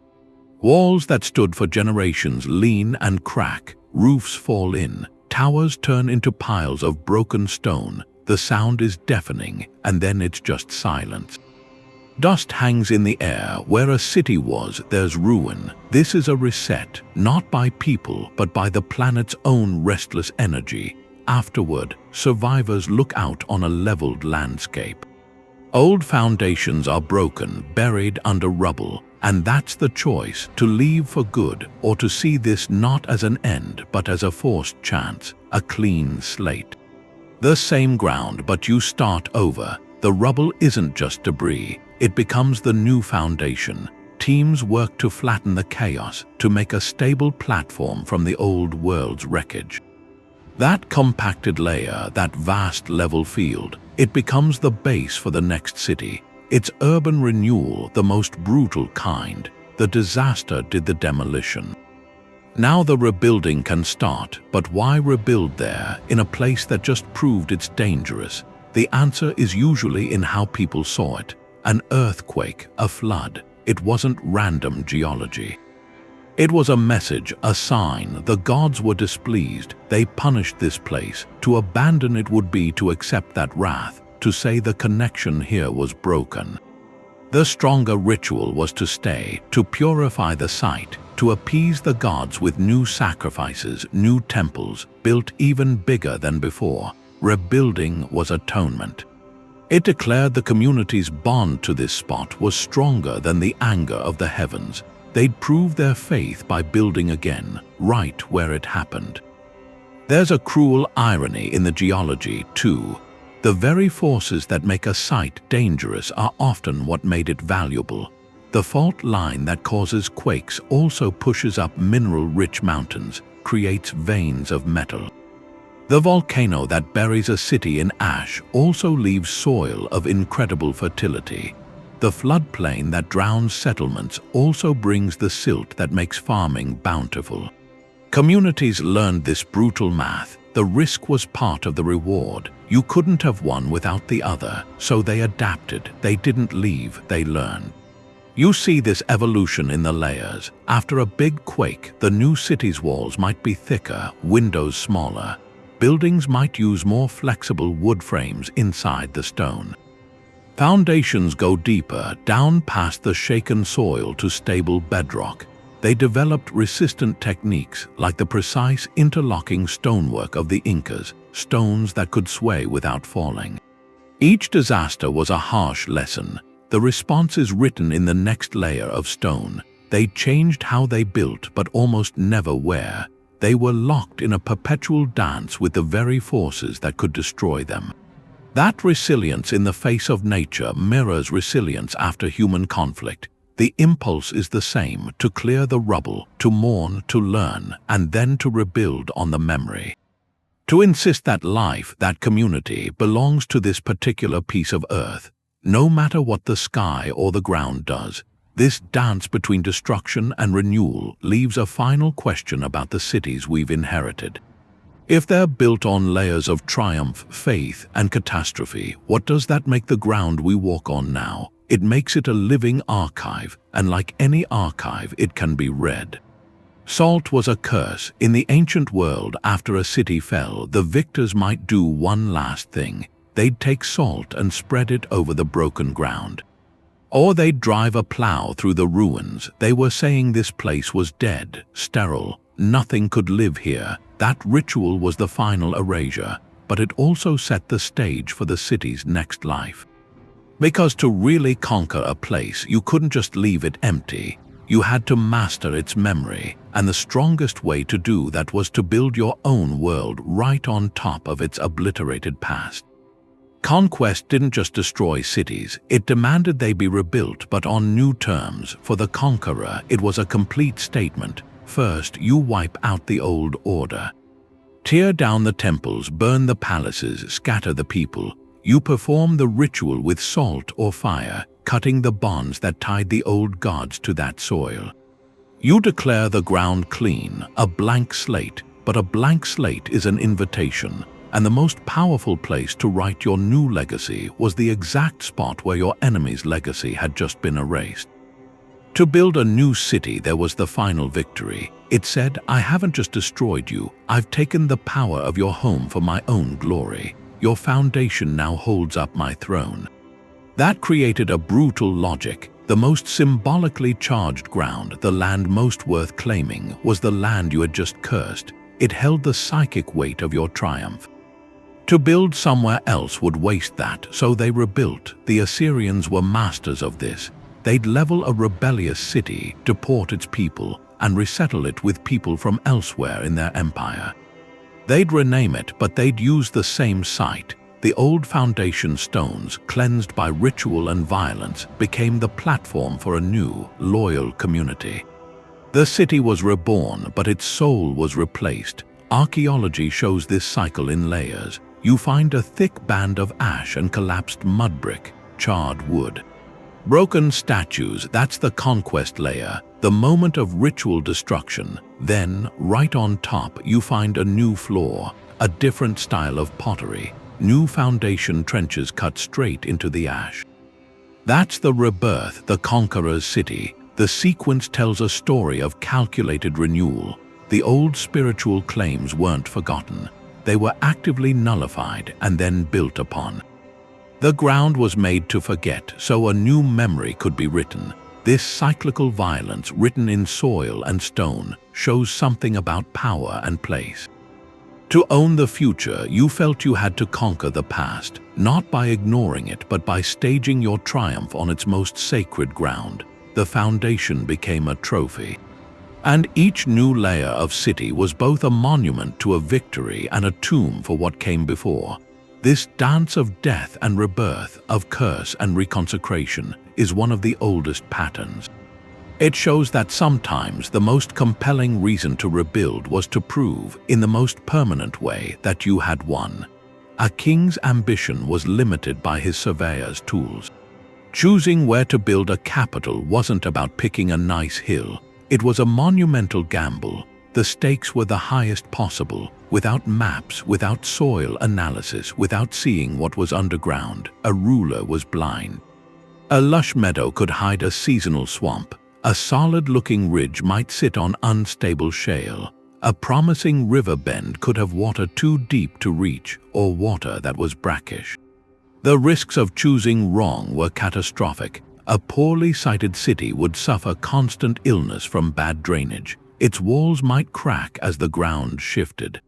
Walls that stood for generations lean and crack, roofs fall in, towers turn into piles of broken stone. The sound is deafening, and then it's just silence. Dust hangs in the air. Where a city was, there's ruin. This is a reset, not by people, but by the planet's own restless energy. Afterward, survivors look out on a leveled landscape. Old foundations are broken, buried under rubble, and that's the choice, to leave for good or to see this not as an end but as a forced chance, a clean slate. The same ground, but you start over. The rubble isn't just debris, it becomes the new foundation. Teams work to flatten the chaos, to make a stable platform from the old world's wreckage. That compacted layer, that vast level field, it becomes the base for the next city. It's urban renewal, the most brutal kind. The disaster did the demolition. Now the rebuilding can start, but why rebuild there, in a place that just proved it's dangerous? The answer is usually in how people saw it. An earthquake, a flood. It wasn't random geology. It was a message, a sign. The gods were displeased. They punished this place. To abandon it would be to accept that wrath, to say the connection here was broken. The stronger ritual was to stay, to purify the site, to appease the gods with new sacrifices, new temples, built even bigger than before. Rebuilding was atonement. It declared the community's bond to this spot was stronger than the anger of the heavens. They'd prove their faith by building again, right where it happened. There's a cruel irony in the geology, too. The very forces that make a site dangerous are often what made it valuable. The fault line that causes quakes also pushes up mineral-rich mountains, creates veins of metal. The volcano that buries a city in ash also leaves soil of incredible fertility. The floodplain that drowns settlements also brings the silt that makes farming bountiful. Communities learned this brutal math. The risk was part of the reward. You couldn't have one without the other, so they adapted. They didn't leave, they learned. You see this evolution in the layers. After a big quake, the new city's walls might be thicker, windows smaller. Buildings might use more flexible wood frames inside the stone. Foundations go deeper, down past the shaken soil to stable bedrock. They developed resistant techniques like the precise interlocking stonework of the Incas, stones that could sway without falling. Each disaster was a harsh lesson. The response is written in the next layer of stone. They changed how they built, but almost never where. They were locked in a perpetual dance with the very forces that could destroy them. That resilience in the face of nature mirrors resilience after human conflict. The impulse is the same, to clear the rubble, to mourn, to learn, and then to rebuild on the memory. To insist that life, that community, belongs to this particular piece of earth, no matter what the sky or the ground does. This dance between destruction and renewal leaves a final question about the cities we've inherited. If they're built on layers of triumph, faith, and catastrophe, what does that make the ground we walk on now? It makes it a living archive, and like any archive, it can be read. Salt was a curse. In the ancient world, after a city fell, the victors might do one last thing. They'd take salt and spread it over the broken ground. Or they'd drive a plow through the ruins. They were saying this place was dead, sterile, nothing could live here. That ritual was the final erasure, but it also set the stage for the city's next life. Because to really conquer a place, you couldn't just leave it empty. You had to master its memory, and the strongest way to do that was to build your own world right on top of its obliterated past. Conquest didn't just destroy cities, it demanded they be rebuilt, but on new terms. For the conqueror, it was a complete statement. First, you wipe out the old order. Tear down the temples, burn the palaces, scatter the people. You perform the ritual with salt or fire, cutting the bonds that tied the old gods to that soil. You declare the ground clean, a blank slate, but a blank slate is an invitation, and the most powerful place to write your new legacy was the exact spot where your enemy's legacy had just been erased. To build a new city, there was the final victory. It said, I haven't just destroyed you, I've taken the power of your home for my own glory. Your foundation now holds up my throne. That created a brutal logic. The most symbolically charged ground, the land most worth claiming, was the land you had just cursed. It held the psychic weight of your triumph. To build somewhere else would waste that, so they rebuilt. The Assyrians were masters of this. They'd level a rebellious city, deport its people, and resettle it with people from elsewhere in their empire. They'd rename it, but they'd use the same site. The old foundation stones, cleansed by ritual and violence, became the platform for a new, loyal community. The city was reborn, but its soul was replaced. Archaeology shows this cycle in layers. You find a thick band of ash and collapsed mud brick, charred wood. Broken statues, that's the conquest layer, the moment of ritual destruction. Then, right on top, you find a new floor, a different style of pottery. New foundation trenches cut straight into the ash. That's the rebirth, the conqueror's city. The sequence tells a story of calculated renewal. The old spiritual claims weren't forgotten. They were actively nullified and then built upon. The ground was made to forget, so a new memory could be written. This cyclical violence, written in soil and stone, shows something about power and place. To own the future, you felt you had to conquer the past, not by ignoring it, but by staging your triumph on its most sacred ground. The foundation became a trophy. And each new layer of city was both a monument to a victory and a tomb for what came before. This dance of death and rebirth, of curse and reconsecration, is one of the oldest patterns. It shows that sometimes the most compelling reason to rebuild was to prove, in the most permanent way, that you had won. A king's ambition was limited by his surveyor's tools. Choosing where to build a capital wasn't about picking a nice hill. It was a monumental gamble. The stakes were the highest possible. Without maps, without soil analysis, without seeing what was underground, a ruler was blind. A lush meadow could hide a seasonal swamp. A solid-looking ridge might sit on unstable shale. A promising river bend could have water too deep to reach, or water that was brackish. The risks of choosing wrong were catastrophic. A poorly sited city would suffer constant illness from bad drainage. Its walls might crack as the ground shifted.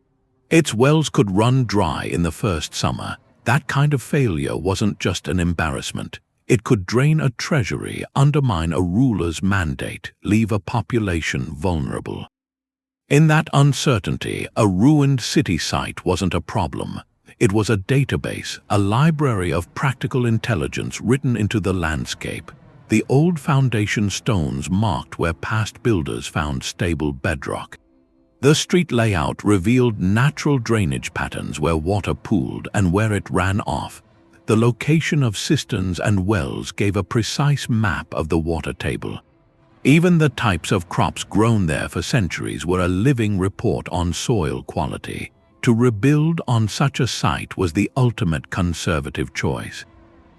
Its wells could run dry in the first summer. That kind of failure wasn't just an embarrassment. It could drain a treasury, undermine a ruler's mandate, leave a population vulnerable. In that uncertainty, a ruined city site wasn't a problem. It was a database, a library of practical intelligence written into the landscape. The old foundation stones marked where past builders found stable bedrock. The street layout revealed natural drainage patterns where water pooled and where it ran off. The location of cisterns and wells gave a precise map of the water table. Even the types of crops grown there for centuries were a living report on soil quality. To rebuild on such a site was the ultimate conservative choice.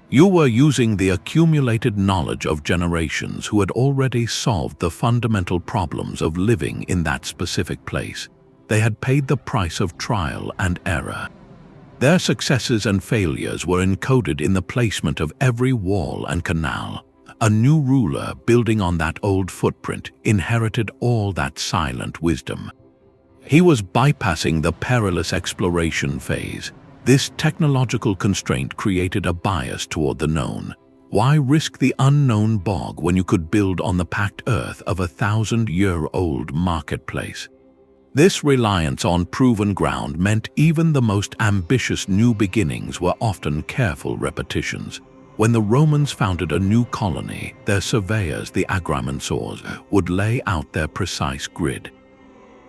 You were using the accumulated knowledge of generations who had already solved the fundamental problems of living in that specific place. They had paid the price of trial and error. Their successes and failures were encoded in the placement of every wall and canal. A new ruler, building on that old footprint, inherited all that silent wisdom. He was bypassing the perilous exploration phase. This technological constraint created a bias toward the known. Why risk the unknown bog when you could build on the packed earth of a 1,000-year-old marketplace? This reliance on proven ground meant even the most ambitious new beginnings were often careful repetitions. When the Romans founded a new colony, their surveyors, the Archaeologists, would lay out their precise grid.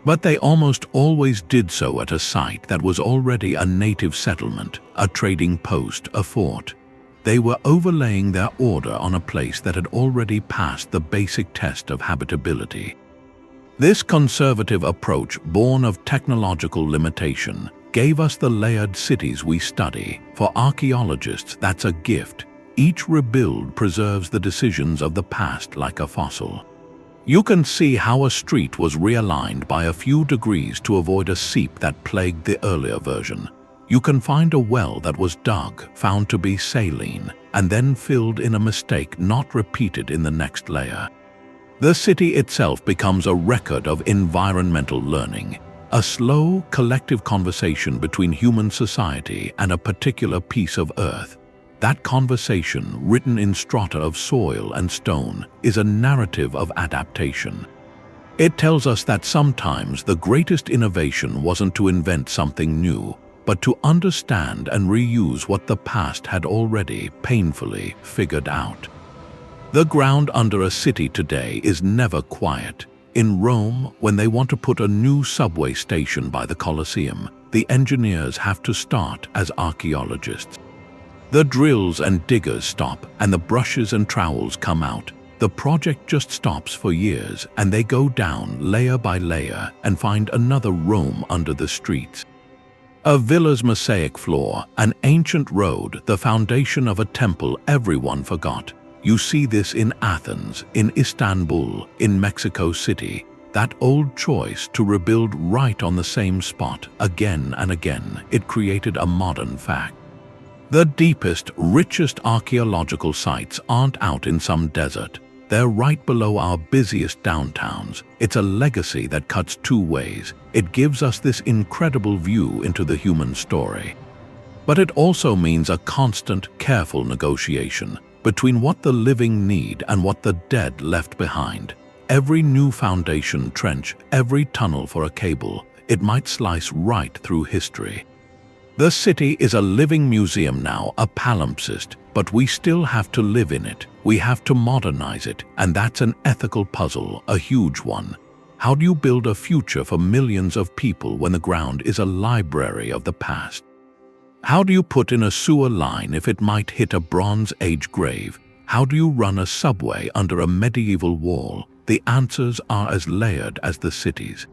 But they almost always did so at a site that was already a native settlement, a trading post, a fort. They were overlaying their order on a place that had already passed the basic test of habitability. This conservative approach, born of technological limitation, gave us the layered cities we study. For archaeologists, that's a gift. Each rebuild preserves the decisions of the past like a fossil. You can see how a street was realigned by a few degrees to avoid a seep that plagued the earlier version. You can find a well that was dug, found to be saline, and then filled in a mistake not repeated in the next layer. The city itself becomes a record of environmental learning, a slow, collective conversation between human society and a particular piece of earth. That conversation, written in strata of soil and stone, is a narrative of adaptation. It tells us that sometimes the greatest innovation wasn't to invent something new, but to understand and reuse what the past had already painfully figured out. The ground under a city today is never quiet. In Rome, when they want to put a new subway station by the Colosseum, the engineers have to start as archaeologists. The drills and diggers stop, and the brushes and trowels come out. The project just stops for years, and they go down layer by layer and find another Rome under the streets. A villa's mosaic floor, an ancient road, the foundation of a temple everyone forgot. You see this in Athens, in Istanbul, in Mexico City. That old choice to rebuild right on the same spot again and again, it created a modern fact. The deepest, richest archaeological sites aren't out in some desert. They're right below our busiest downtowns. It's a legacy that cuts two ways. It gives us this incredible view into the human story. But it also means a constant, careful negotiation between what the living need and what the dead left behind. Every new foundation trench, every tunnel for a cable, it might slice right through history. The city is a living museum now, a palimpsest, but we still have to live in it. We have to modernize it, and that's an ethical puzzle, a huge one. How do you build a future for millions of people when the ground is a library of the past? How do you put in a sewer line if it might hit a Bronze Age grave? How do you run a subway under a medieval wall? The answers are as layered as the cities.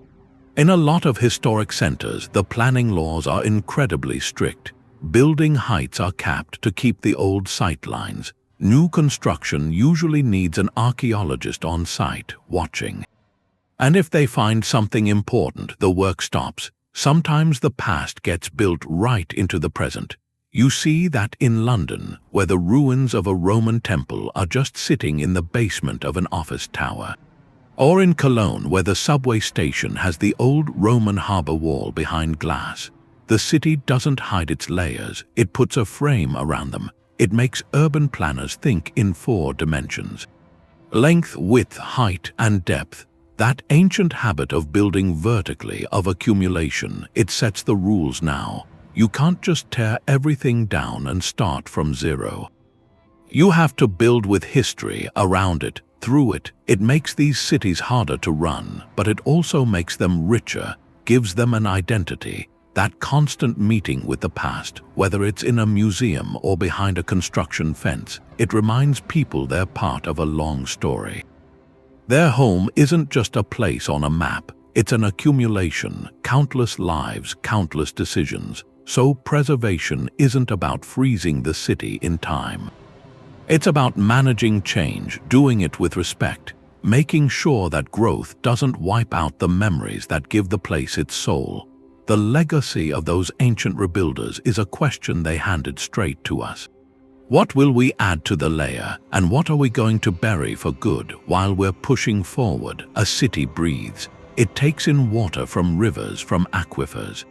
In a lot of historic centers, the planning laws are incredibly strict. Building heights are capped to keep the old sight lines. New construction usually needs an archaeologist on site, watching. And if they find something important, the work stops. Sometimes the past gets built right into the present. You see that in London, where the ruins of a Roman temple are just sitting in the basement of an office tower. Or in Cologne, where the subway station has the old Roman harbor wall behind glass. The city doesn't hide its layers, it puts a frame around them. It makes urban planners think in 4 dimensions. Length, width, height, and depth. That ancient habit of building vertically, of accumulation, it sets the rules now. You can't just tear everything down and start from zero. You have to build with history around it, through it. It makes these cities harder to run, but it also makes them richer, gives them an identity. That constant meeting with the past, whether it's in a museum or behind a construction fence, it reminds people they're part of a long story. Their home isn't just a place on a map, it's an accumulation, countless lives, countless decisions. So preservation isn't about freezing the city in time. It's about managing change, doing it with respect, making sure that growth doesn't wipe out the memories that give the place its soul. The legacy of those ancient rebuilders is a question they handed straight to us. What will we add to the layer, and what are we going to bury for good while we're pushing forward? A city breathes. It takes in water from rivers, from aquifers.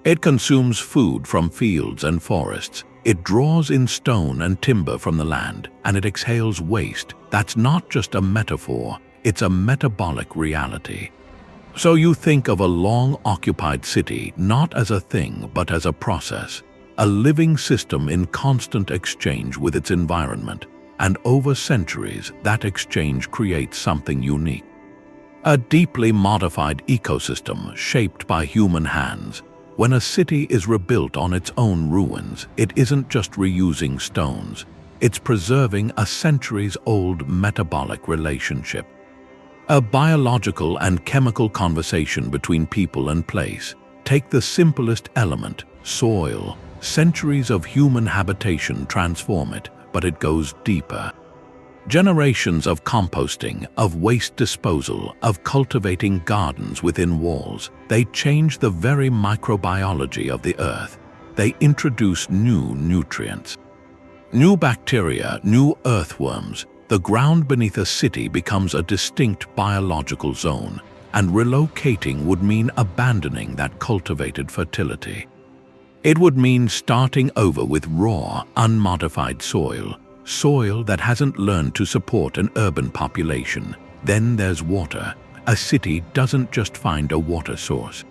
It consumes food from fields and forests. It draws in stone and timber from the land, and it exhales waste. That's not just a metaphor, it's a metabolic reality. So you think of a long-occupied city not as a thing but as a process, a living system in constant exchange with its environment, and over centuries that exchange creates something unique. A deeply modified ecosystem shaped by human hands. When a city is rebuilt on its own ruins, it isn't just reusing stones, it's preserving a centuries-old metabolic relationship. A biological and chemical conversation between people and place. Take the simplest element, soil. Centuries of human habitation transform it, but it goes deeper. Generations of composting, of waste disposal, of cultivating gardens within walls. They change the very microbiology of the earth. They introduce new nutrients. New bacteria, new earthworms. The ground beneath a city becomes a distinct biological zone, and relocating would mean abandoning that cultivated fertility. It would mean starting over with raw, unmodified soil that hasn't learned to support an urban population. Then there's water. A city doesn't just find a water source.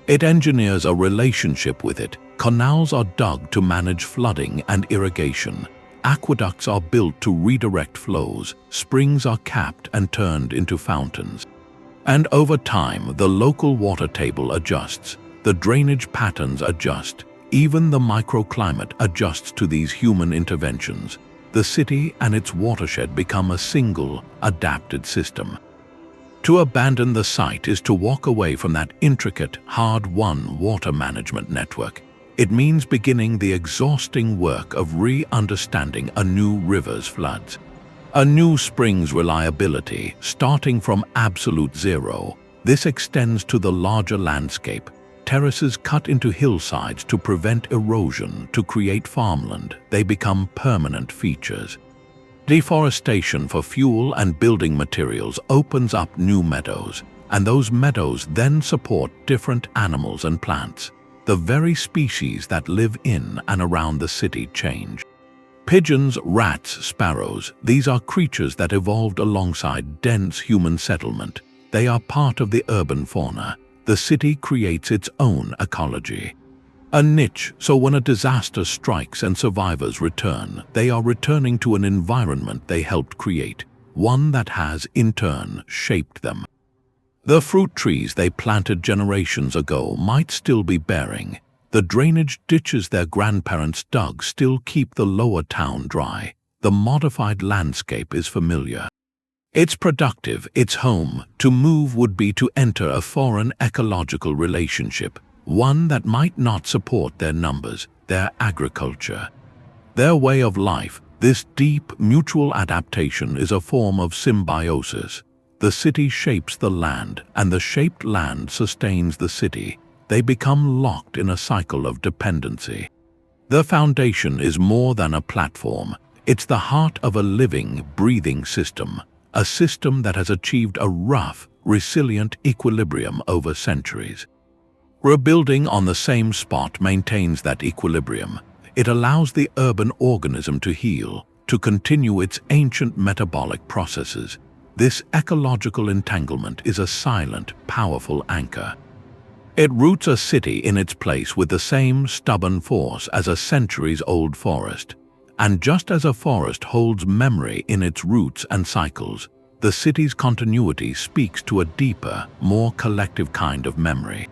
It engineers a relationship with it. Canals are dug to manage flooding and irrigation. Aqueducts are built to redirect flows. Springs are capped and turned into fountains. And over time, the local water table adjusts. The drainage patterns adjust. Even the microclimate adjusts to these human interventions. The city and its watershed become a single, adapted system. To abandon the site is to walk away from that intricate, hard-won water management network. It means beginning the exhausting work of re-understanding a new river's floods, a new spring's reliability, starting from absolute zero. This extends to the larger landscape. Terraces cut into hillsides to prevent erosion, to create farmland. They become permanent features. Deforestation for fuel and building materials opens up new meadows, and those meadows then support different animals and plants. The very species that live in and around the city change. Pigeons, rats, sparrows, these are creatures that evolved alongside dense human settlement. They are part of the urban fauna. The city creates its own ecology. A niche, so when a disaster strikes and survivors return, they are returning to an environment they helped create, one that has, in turn, shaped them. The fruit trees they planted generations ago might still be bearing. The drainage ditches their grandparents dug still keep the lower town dry. The modified landscape is familiar. It's productive, it's home. To move would be to enter a foreign ecological relationship, one that might not support their numbers, their agriculture, their way of life. This deep, mutual adaptation is a form of symbiosis. The city shapes the land, and the shaped land sustains the city. They become locked in a cycle of dependency. The foundation is more than a platform. It's the heart of a living, breathing system. A system that has achieved a rough, resilient equilibrium over centuries. Rebuilding on the same spot maintains that equilibrium. It allows the urban organism to heal, to continue its ancient metabolic processes. This ecological entanglement is a silent, powerful anchor. It roots a city in its place with the same stubborn force as a centuries-old forest. And just as a forest holds memory in its roots and cycles, the city's continuity speaks to a deeper, more collective kind of memory.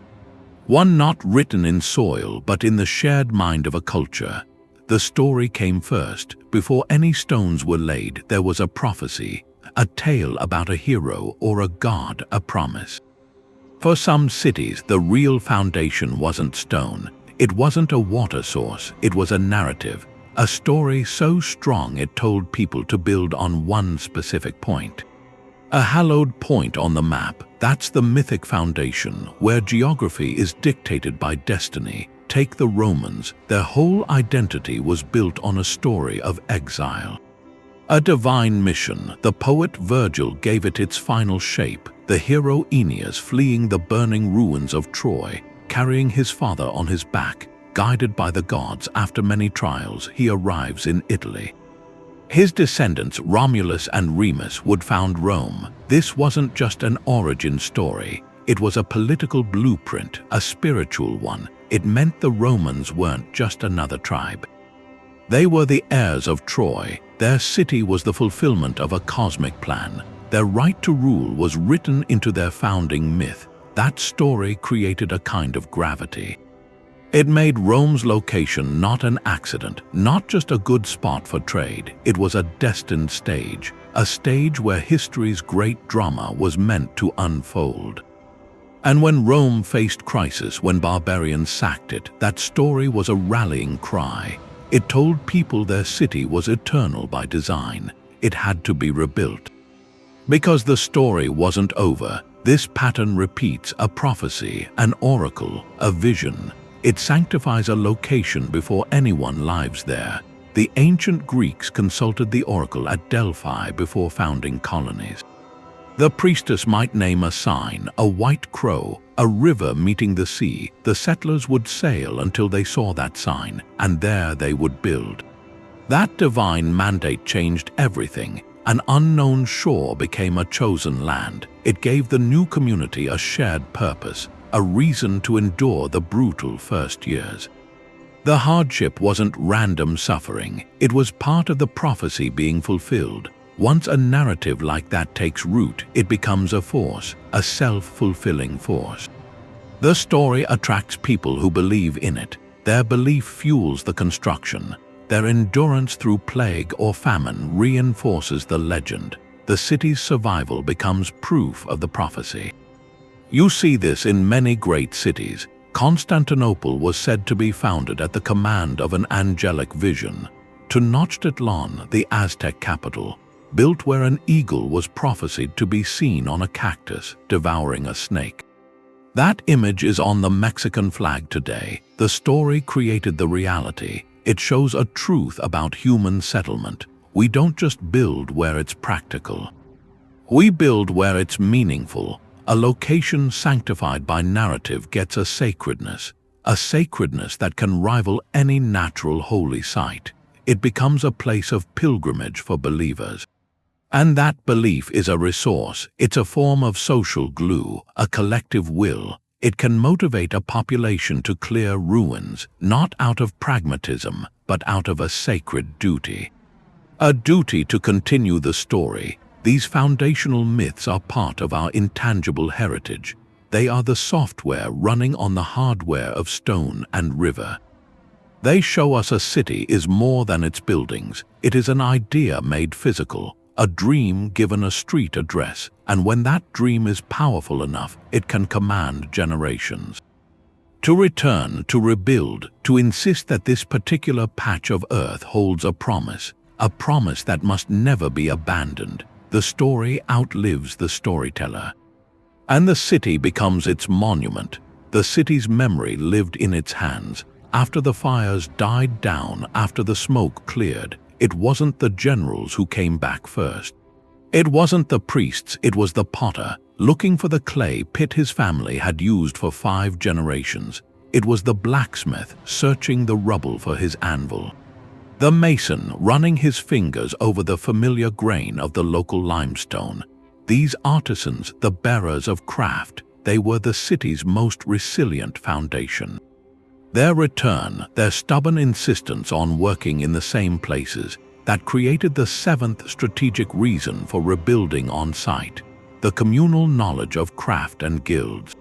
One not written in soil but in the shared mind of a culture. The story came first. Before any stones were laid, there was a prophecy, a tale about a hero or a god, a promise. For some cities, the real foundation wasn't stone. It wasn't a water source, it was a narrative, a story so strong it told people to build on one specific point. A hallowed point on the map, that's the mythic foundation, where geography is dictated by destiny. Take the Romans, their whole identity was built on a story of exile. A divine mission, the poet Virgil gave it its final shape, the hero Aeneas fleeing the burning ruins of Troy, carrying his father on his back, guided by the gods. After many trials, he arrives in Italy. His descendants, Romulus and Remus, would found Rome. This wasn't just an origin story. It was a political blueprint, a spiritual one. It meant the Romans weren't just another tribe. They were the heirs of Troy. Their city was the fulfillment of a cosmic plan. Their right to rule was written into their founding myth. That story created a kind of gravity. It made Rome's location not an accident, not just a good spot for trade. It was a destined stage, a stage where history's great drama was meant to unfold. And when Rome faced crisis, when barbarians sacked it, that story was a rallying cry. It told people their city was eternal by design. It had to be rebuilt. Because the story wasn't over, this pattern repeats: a prophecy, an oracle, a vision. It sanctifies a location before anyone lives there. The ancient Greeks consulted the oracle at Delphi before founding colonies. The priestess might name a sign, a white crow, a river meeting the sea. The settlers would sail until they saw that sign, and there they would build. That divine mandate changed everything. An unknown shore became a chosen land. It gave the new community a shared purpose, a reason to endure the brutal first years. The hardship wasn't random suffering, it was part of the prophecy being fulfilled. Once a narrative like that takes root, it becomes a force, a self-fulfilling force. The story attracts people who believe in it. Their belief fuels the construction. Their endurance through plague or famine reinforces the legend. The city's survival becomes proof of the prophecy. You see this in many great cities. Constantinople was said to be founded at the command of an angelic vision. Tenochtitlan, the Aztec capital, built where an eagle was prophesied to be seen on a cactus, devouring a snake. That image is on the Mexican flag today. The story created the reality. It shows a truth about human settlement. We don't just build where it's practical. We build where it's meaningful. A location sanctified by narrative gets a sacredness that can rival any natural holy site. It becomes a place of pilgrimage for believers. And that belief is a resource. It's a form of social glue, a collective will. It can motivate a population to clear ruins, not out of pragmatism, but out of a sacred duty. A duty to continue the story. These foundational myths are part of our intangible heritage. They are the software running on the hardware of stone and river. They show us a city is more than its buildings. It is an idea made physical, a dream given a street address, and when that dream is powerful enough, it can command generations. To return, to rebuild, to insist that this particular patch of earth holds a promise that must never be abandoned. The story outlives the storyteller. And the city becomes its monument. The city's memory lived in its hands. After the fires died down, after the smoke cleared, it wasn't the generals who came back first. It wasn't the priests, it was the potter, looking for the clay pit his family had used for 5 generations. It was the blacksmith searching the rubble for his anvil. The mason running his fingers over the familiar grain of the local limestone. These artisans, the bearers of craft, they were the city's most resilient foundation. Their return, their stubborn insistence on working in the same places, that created the 7th strategic reason for rebuilding on site, the communal knowledge of craft and guilds.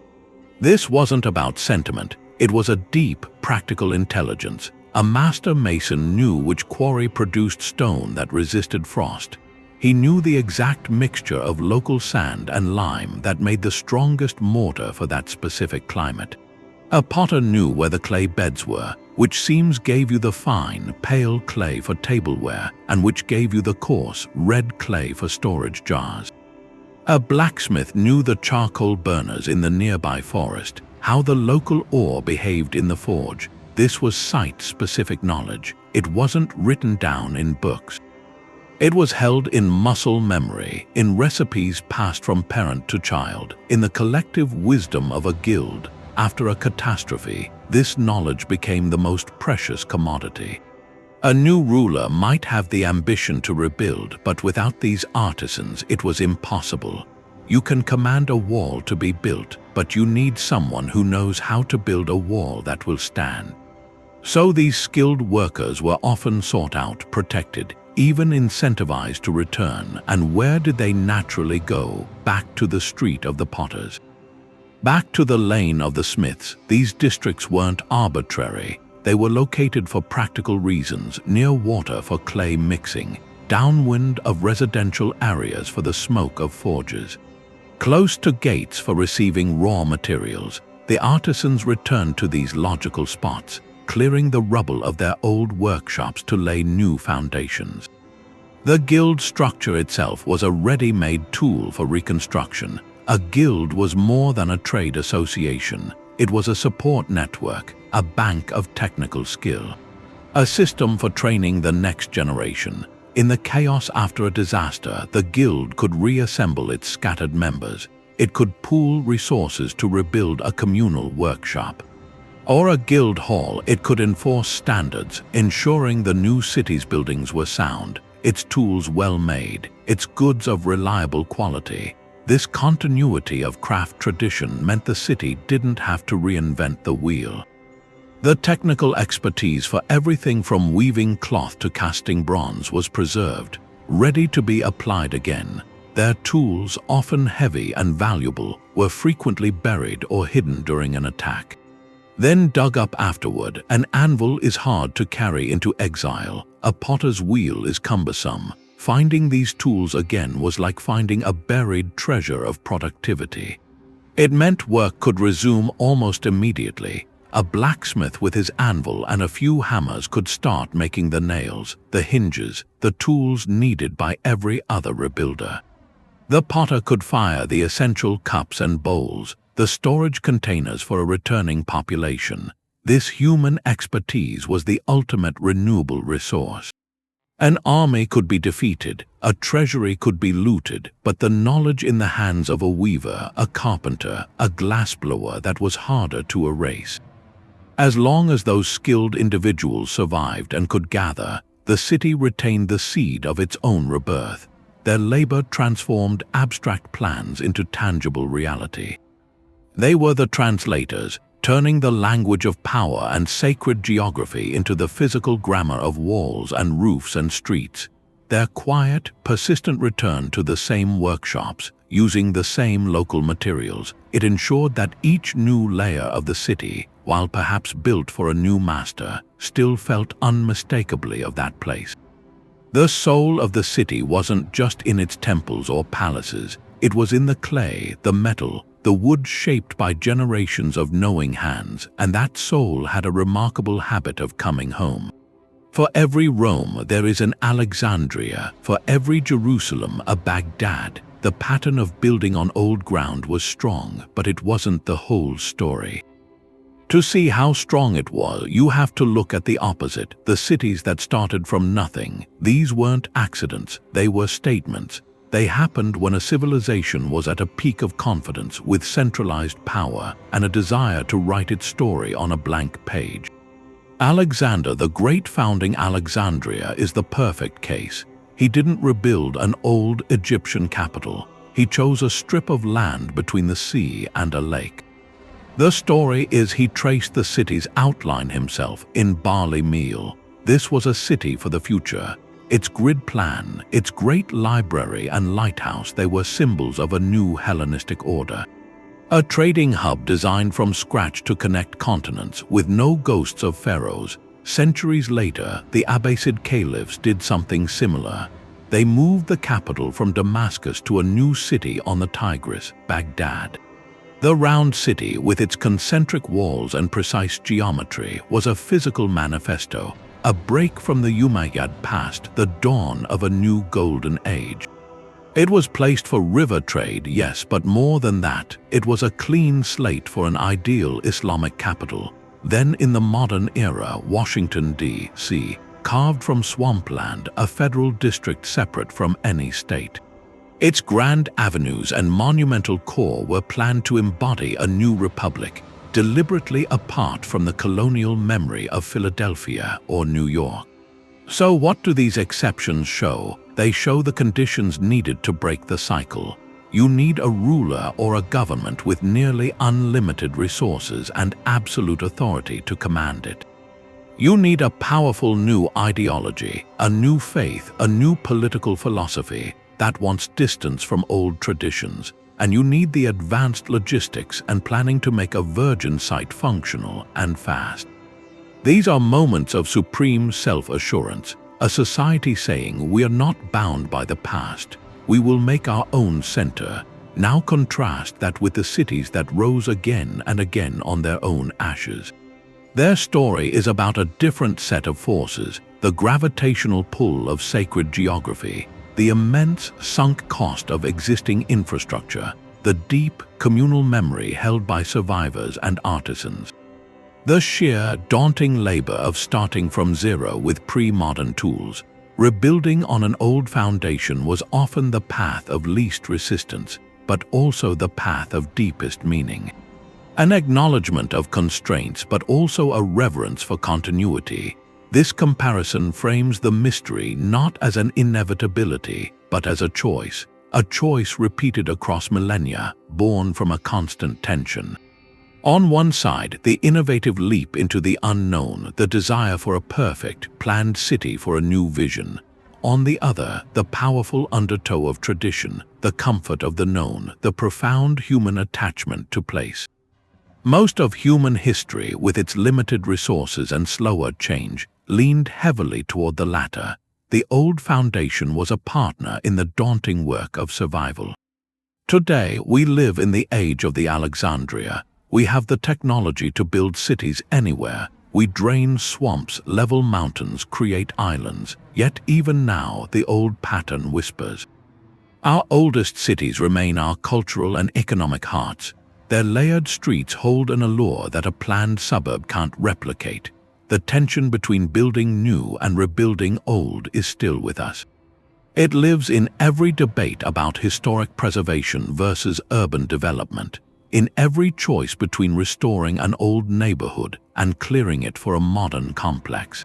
This wasn't about sentiment, it was a deep, practical intelligence. A master mason knew which quarry produced stone that resisted frost. He knew the exact mixture of local sand and lime that made the strongest mortar for that specific climate. A potter knew where the clay beds were, which seams gave you the fine, pale clay for tableware and which gave you the coarse, red clay for storage jars. A blacksmith knew the charcoal burners in the nearby forest, how the local ore behaved in the forge. This was site-specific knowledge. It wasn't written down in books. It was held in muscle memory, in recipes passed from parent to child, in the collective wisdom of a guild. After a catastrophe, this knowledge became the most precious commodity. A new ruler might have the ambition to rebuild, but without these artisans, it was impossible. You can command a wall to be built, but you need someone who knows how to build a wall that will stand. So these skilled workers were often sought out, protected, even incentivized to return. And where did they naturally go? Back to the street of the potters. Back to the lane of the smiths. These districts weren't arbitrary. They were located for practical reasons, near water for clay mixing, downwind of residential areas for the smoke of forges, close to gates for receiving raw materials. The artisans returned to these logical spots, clearing the rubble of their old workshops to lay new foundations. The guild structure itself was a ready-made tool for reconstruction. A guild was more than a trade association. It was a support network, a bank of technical skill, a system for training the next generation. In the chaos after a disaster, the guild could reassemble its scattered members. It could pool resources to rebuild a communal workshop. Or a guild hall, it could enforce standards, ensuring the new city's buildings were sound, its tools well made, its goods of reliable quality. This continuity of craft tradition meant the city didn't have to reinvent the wheel. The technical expertise for everything from weaving cloth to casting bronze was preserved, ready to be applied again. Their tools, often heavy and valuable, were frequently buried or hidden during an attack, then dug up afterward. An anvil is hard to carry into exile. A potter's wheel is cumbersome. Finding these tools again was like finding a buried treasure of productivity. It meant work could resume almost immediately. A blacksmith with his anvil and a few hammers could start making the nails, the hinges, the tools needed by every other rebuilder. The potter could fire the essential cups and bowls, the storage containers for a returning population. This human expertise was the ultimate renewable resource. An army could be defeated, a treasury could be looted, but the knowledge in the hands of a weaver, a carpenter, a glassblower, that was harder to erase. As long as those skilled individuals survived and could gather, the city retained the seed of its own rebirth. Their labor transformed abstract plans into tangible reality. They were the translators, turning the language of power and sacred geography into the physical grammar of walls and roofs and streets. Their quiet, persistent return to the same workshops, using the same local materials, it ensured that each new layer of the city, while perhaps built for a new master, still felt unmistakably of that place. The soul of the city wasn't just in its temples or palaces. It was in the clay, the metal, the wood shaped by generations of knowing hands, and that soul had a remarkable habit of coming home. For every Rome there is an Alexandria, for every Jerusalem a Baghdad. The pattern of building on old ground was strong, but it wasn't the whole story. To see how strong it was, you have to look at the opposite, the cities that started from nothing. These weren't accidents, they were statements. They happened when a civilization was at a peak of confidence, with centralized power and a desire to write its story on a blank page. Alexander the Great founding Alexandria is the perfect case. He didn't rebuild an old Egyptian capital. He chose a strip of land between the sea and a lake. The story is he traced the city's outline himself in barley meal. This was a city for the future. Its grid plan, its great library and lighthouse, they were symbols of a new Hellenistic order. A trading hub designed from scratch to connect continents, with no ghosts of pharaohs. Centuries later, the Abbasid caliphs did something similar. They moved the capital from Damascus to a new city on the Tigris, Baghdad. The round city, with its concentric walls and precise geometry, was a physical manifesto, a break from the Umayyad past, the dawn of a new golden age. It was placed for river trade, yes, but more than that, it was a clean slate for an ideal Islamic capital. Then in the modern era, Washington, D.C., carved from swampland, a federal district separate from any state. Its grand avenues and monumental core were planned to embody a new republic, deliberately apart from the colonial memory of Philadelphia or New York. So what do these exceptions show? They show the conditions needed to break the cycle. You need a ruler or a government with nearly unlimited resources and absolute authority to command it. You need a powerful new ideology, a new faith, a new political philosophy that wants distance from old traditions, and you need the advanced logistics and planning to make a virgin site functional and fast. These are moments of supreme self-assurance, a society saying we are not bound by the past, we will make our own center. Now contrast that with the cities that rose again and again on their own ashes. Their story is about a different set of forces, the gravitational pull of sacred geography, the immense sunk cost of existing infrastructure, the deep communal memory held by survivors and artisans. The sheer, daunting labor of starting from zero with pre-modern tools, rebuilding on an old foundation was often the path of least resistance, but also the path of deepest meaning. An acknowledgement of constraints, but also a reverence for continuity. This comparison frames the mystery not as an inevitability, but as a choice repeated across millennia, born from a constant tension. On one side, the innovative leap into the unknown, the desire for a perfect, planned city for a new vision. On the other, the powerful undertow of tradition, the comfort of the known, the profound human attachment to place. Most of human history, with its limited resources and slower change, leaned heavily toward the latter. The old foundation was a partner in the daunting work of survival. Today, we live in the age of the Alexandria. We have the technology to build cities anywhere. We drain swamps, level mountains, create islands. Yet even now, the old pattern whispers. Our oldest cities remain our cultural and economic hearts. Their layered streets hold an allure that a planned suburb can't replicate. The tension between building new and rebuilding old is still with us. It lives in every debate about historic preservation versus urban development, in every choice between restoring an old neighborhood and clearing it for a modern complex.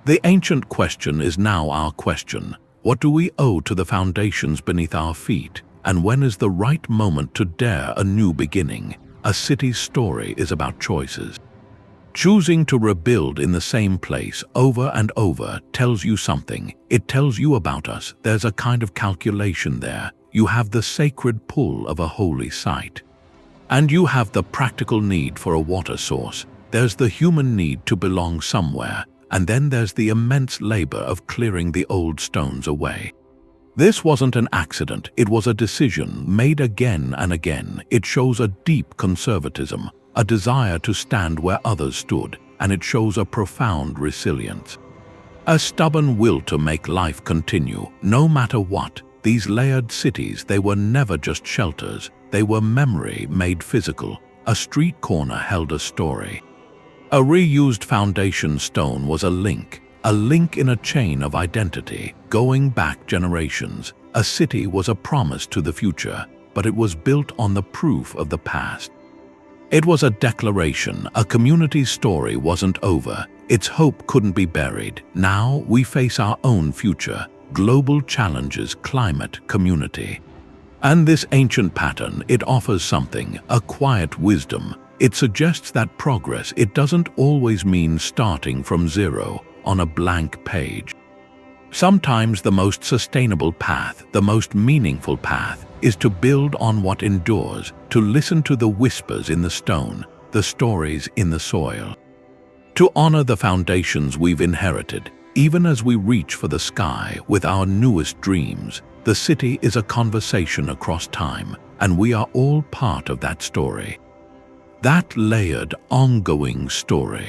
The ancient question is now our question. What do we owe to the foundations beneath our feet? And when is the right moment to dare a new beginning? A city's story is about choices. Choosing to rebuild in the same place over and over tells you something. It tells you about us. There's a kind of calculation there. You have the sacred pull of a holy site. And you have the practical need for a water source. There's the human need to belong somewhere. And then there's the immense labor of clearing the old stones away. This wasn't an accident. It was a decision made again and again. It shows a deep conservatism, a desire to stand where others stood, and it shows a profound resilience. A stubborn will to make life continue, no matter what. These layered cities, they were never just shelters. They were memory made physical. A street corner held a story. A reused foundation stone was a link in a chain of identity, going back generations. A city was a promise to the future, but it was built on the proof of the past. It was a declaration. A community's story wasn't over. Its hope couldn't be buried. Now we face our own future, global challenges, climate, community. And this ancient pattern, it offers something, a quiet wisdom. It suggests that progress, it doesn't always mean starting from zero on a blank page. Sometimes the most sustainable path, the most meaningful path, is to build on what endures, to listen to the whispers in the stone, the stories in the soil. To honor the foundations we've inherited, even as we reach for the sky with our newest dreams. The city is a conversation across time, and we are all part of that story. That layered, ongoing story.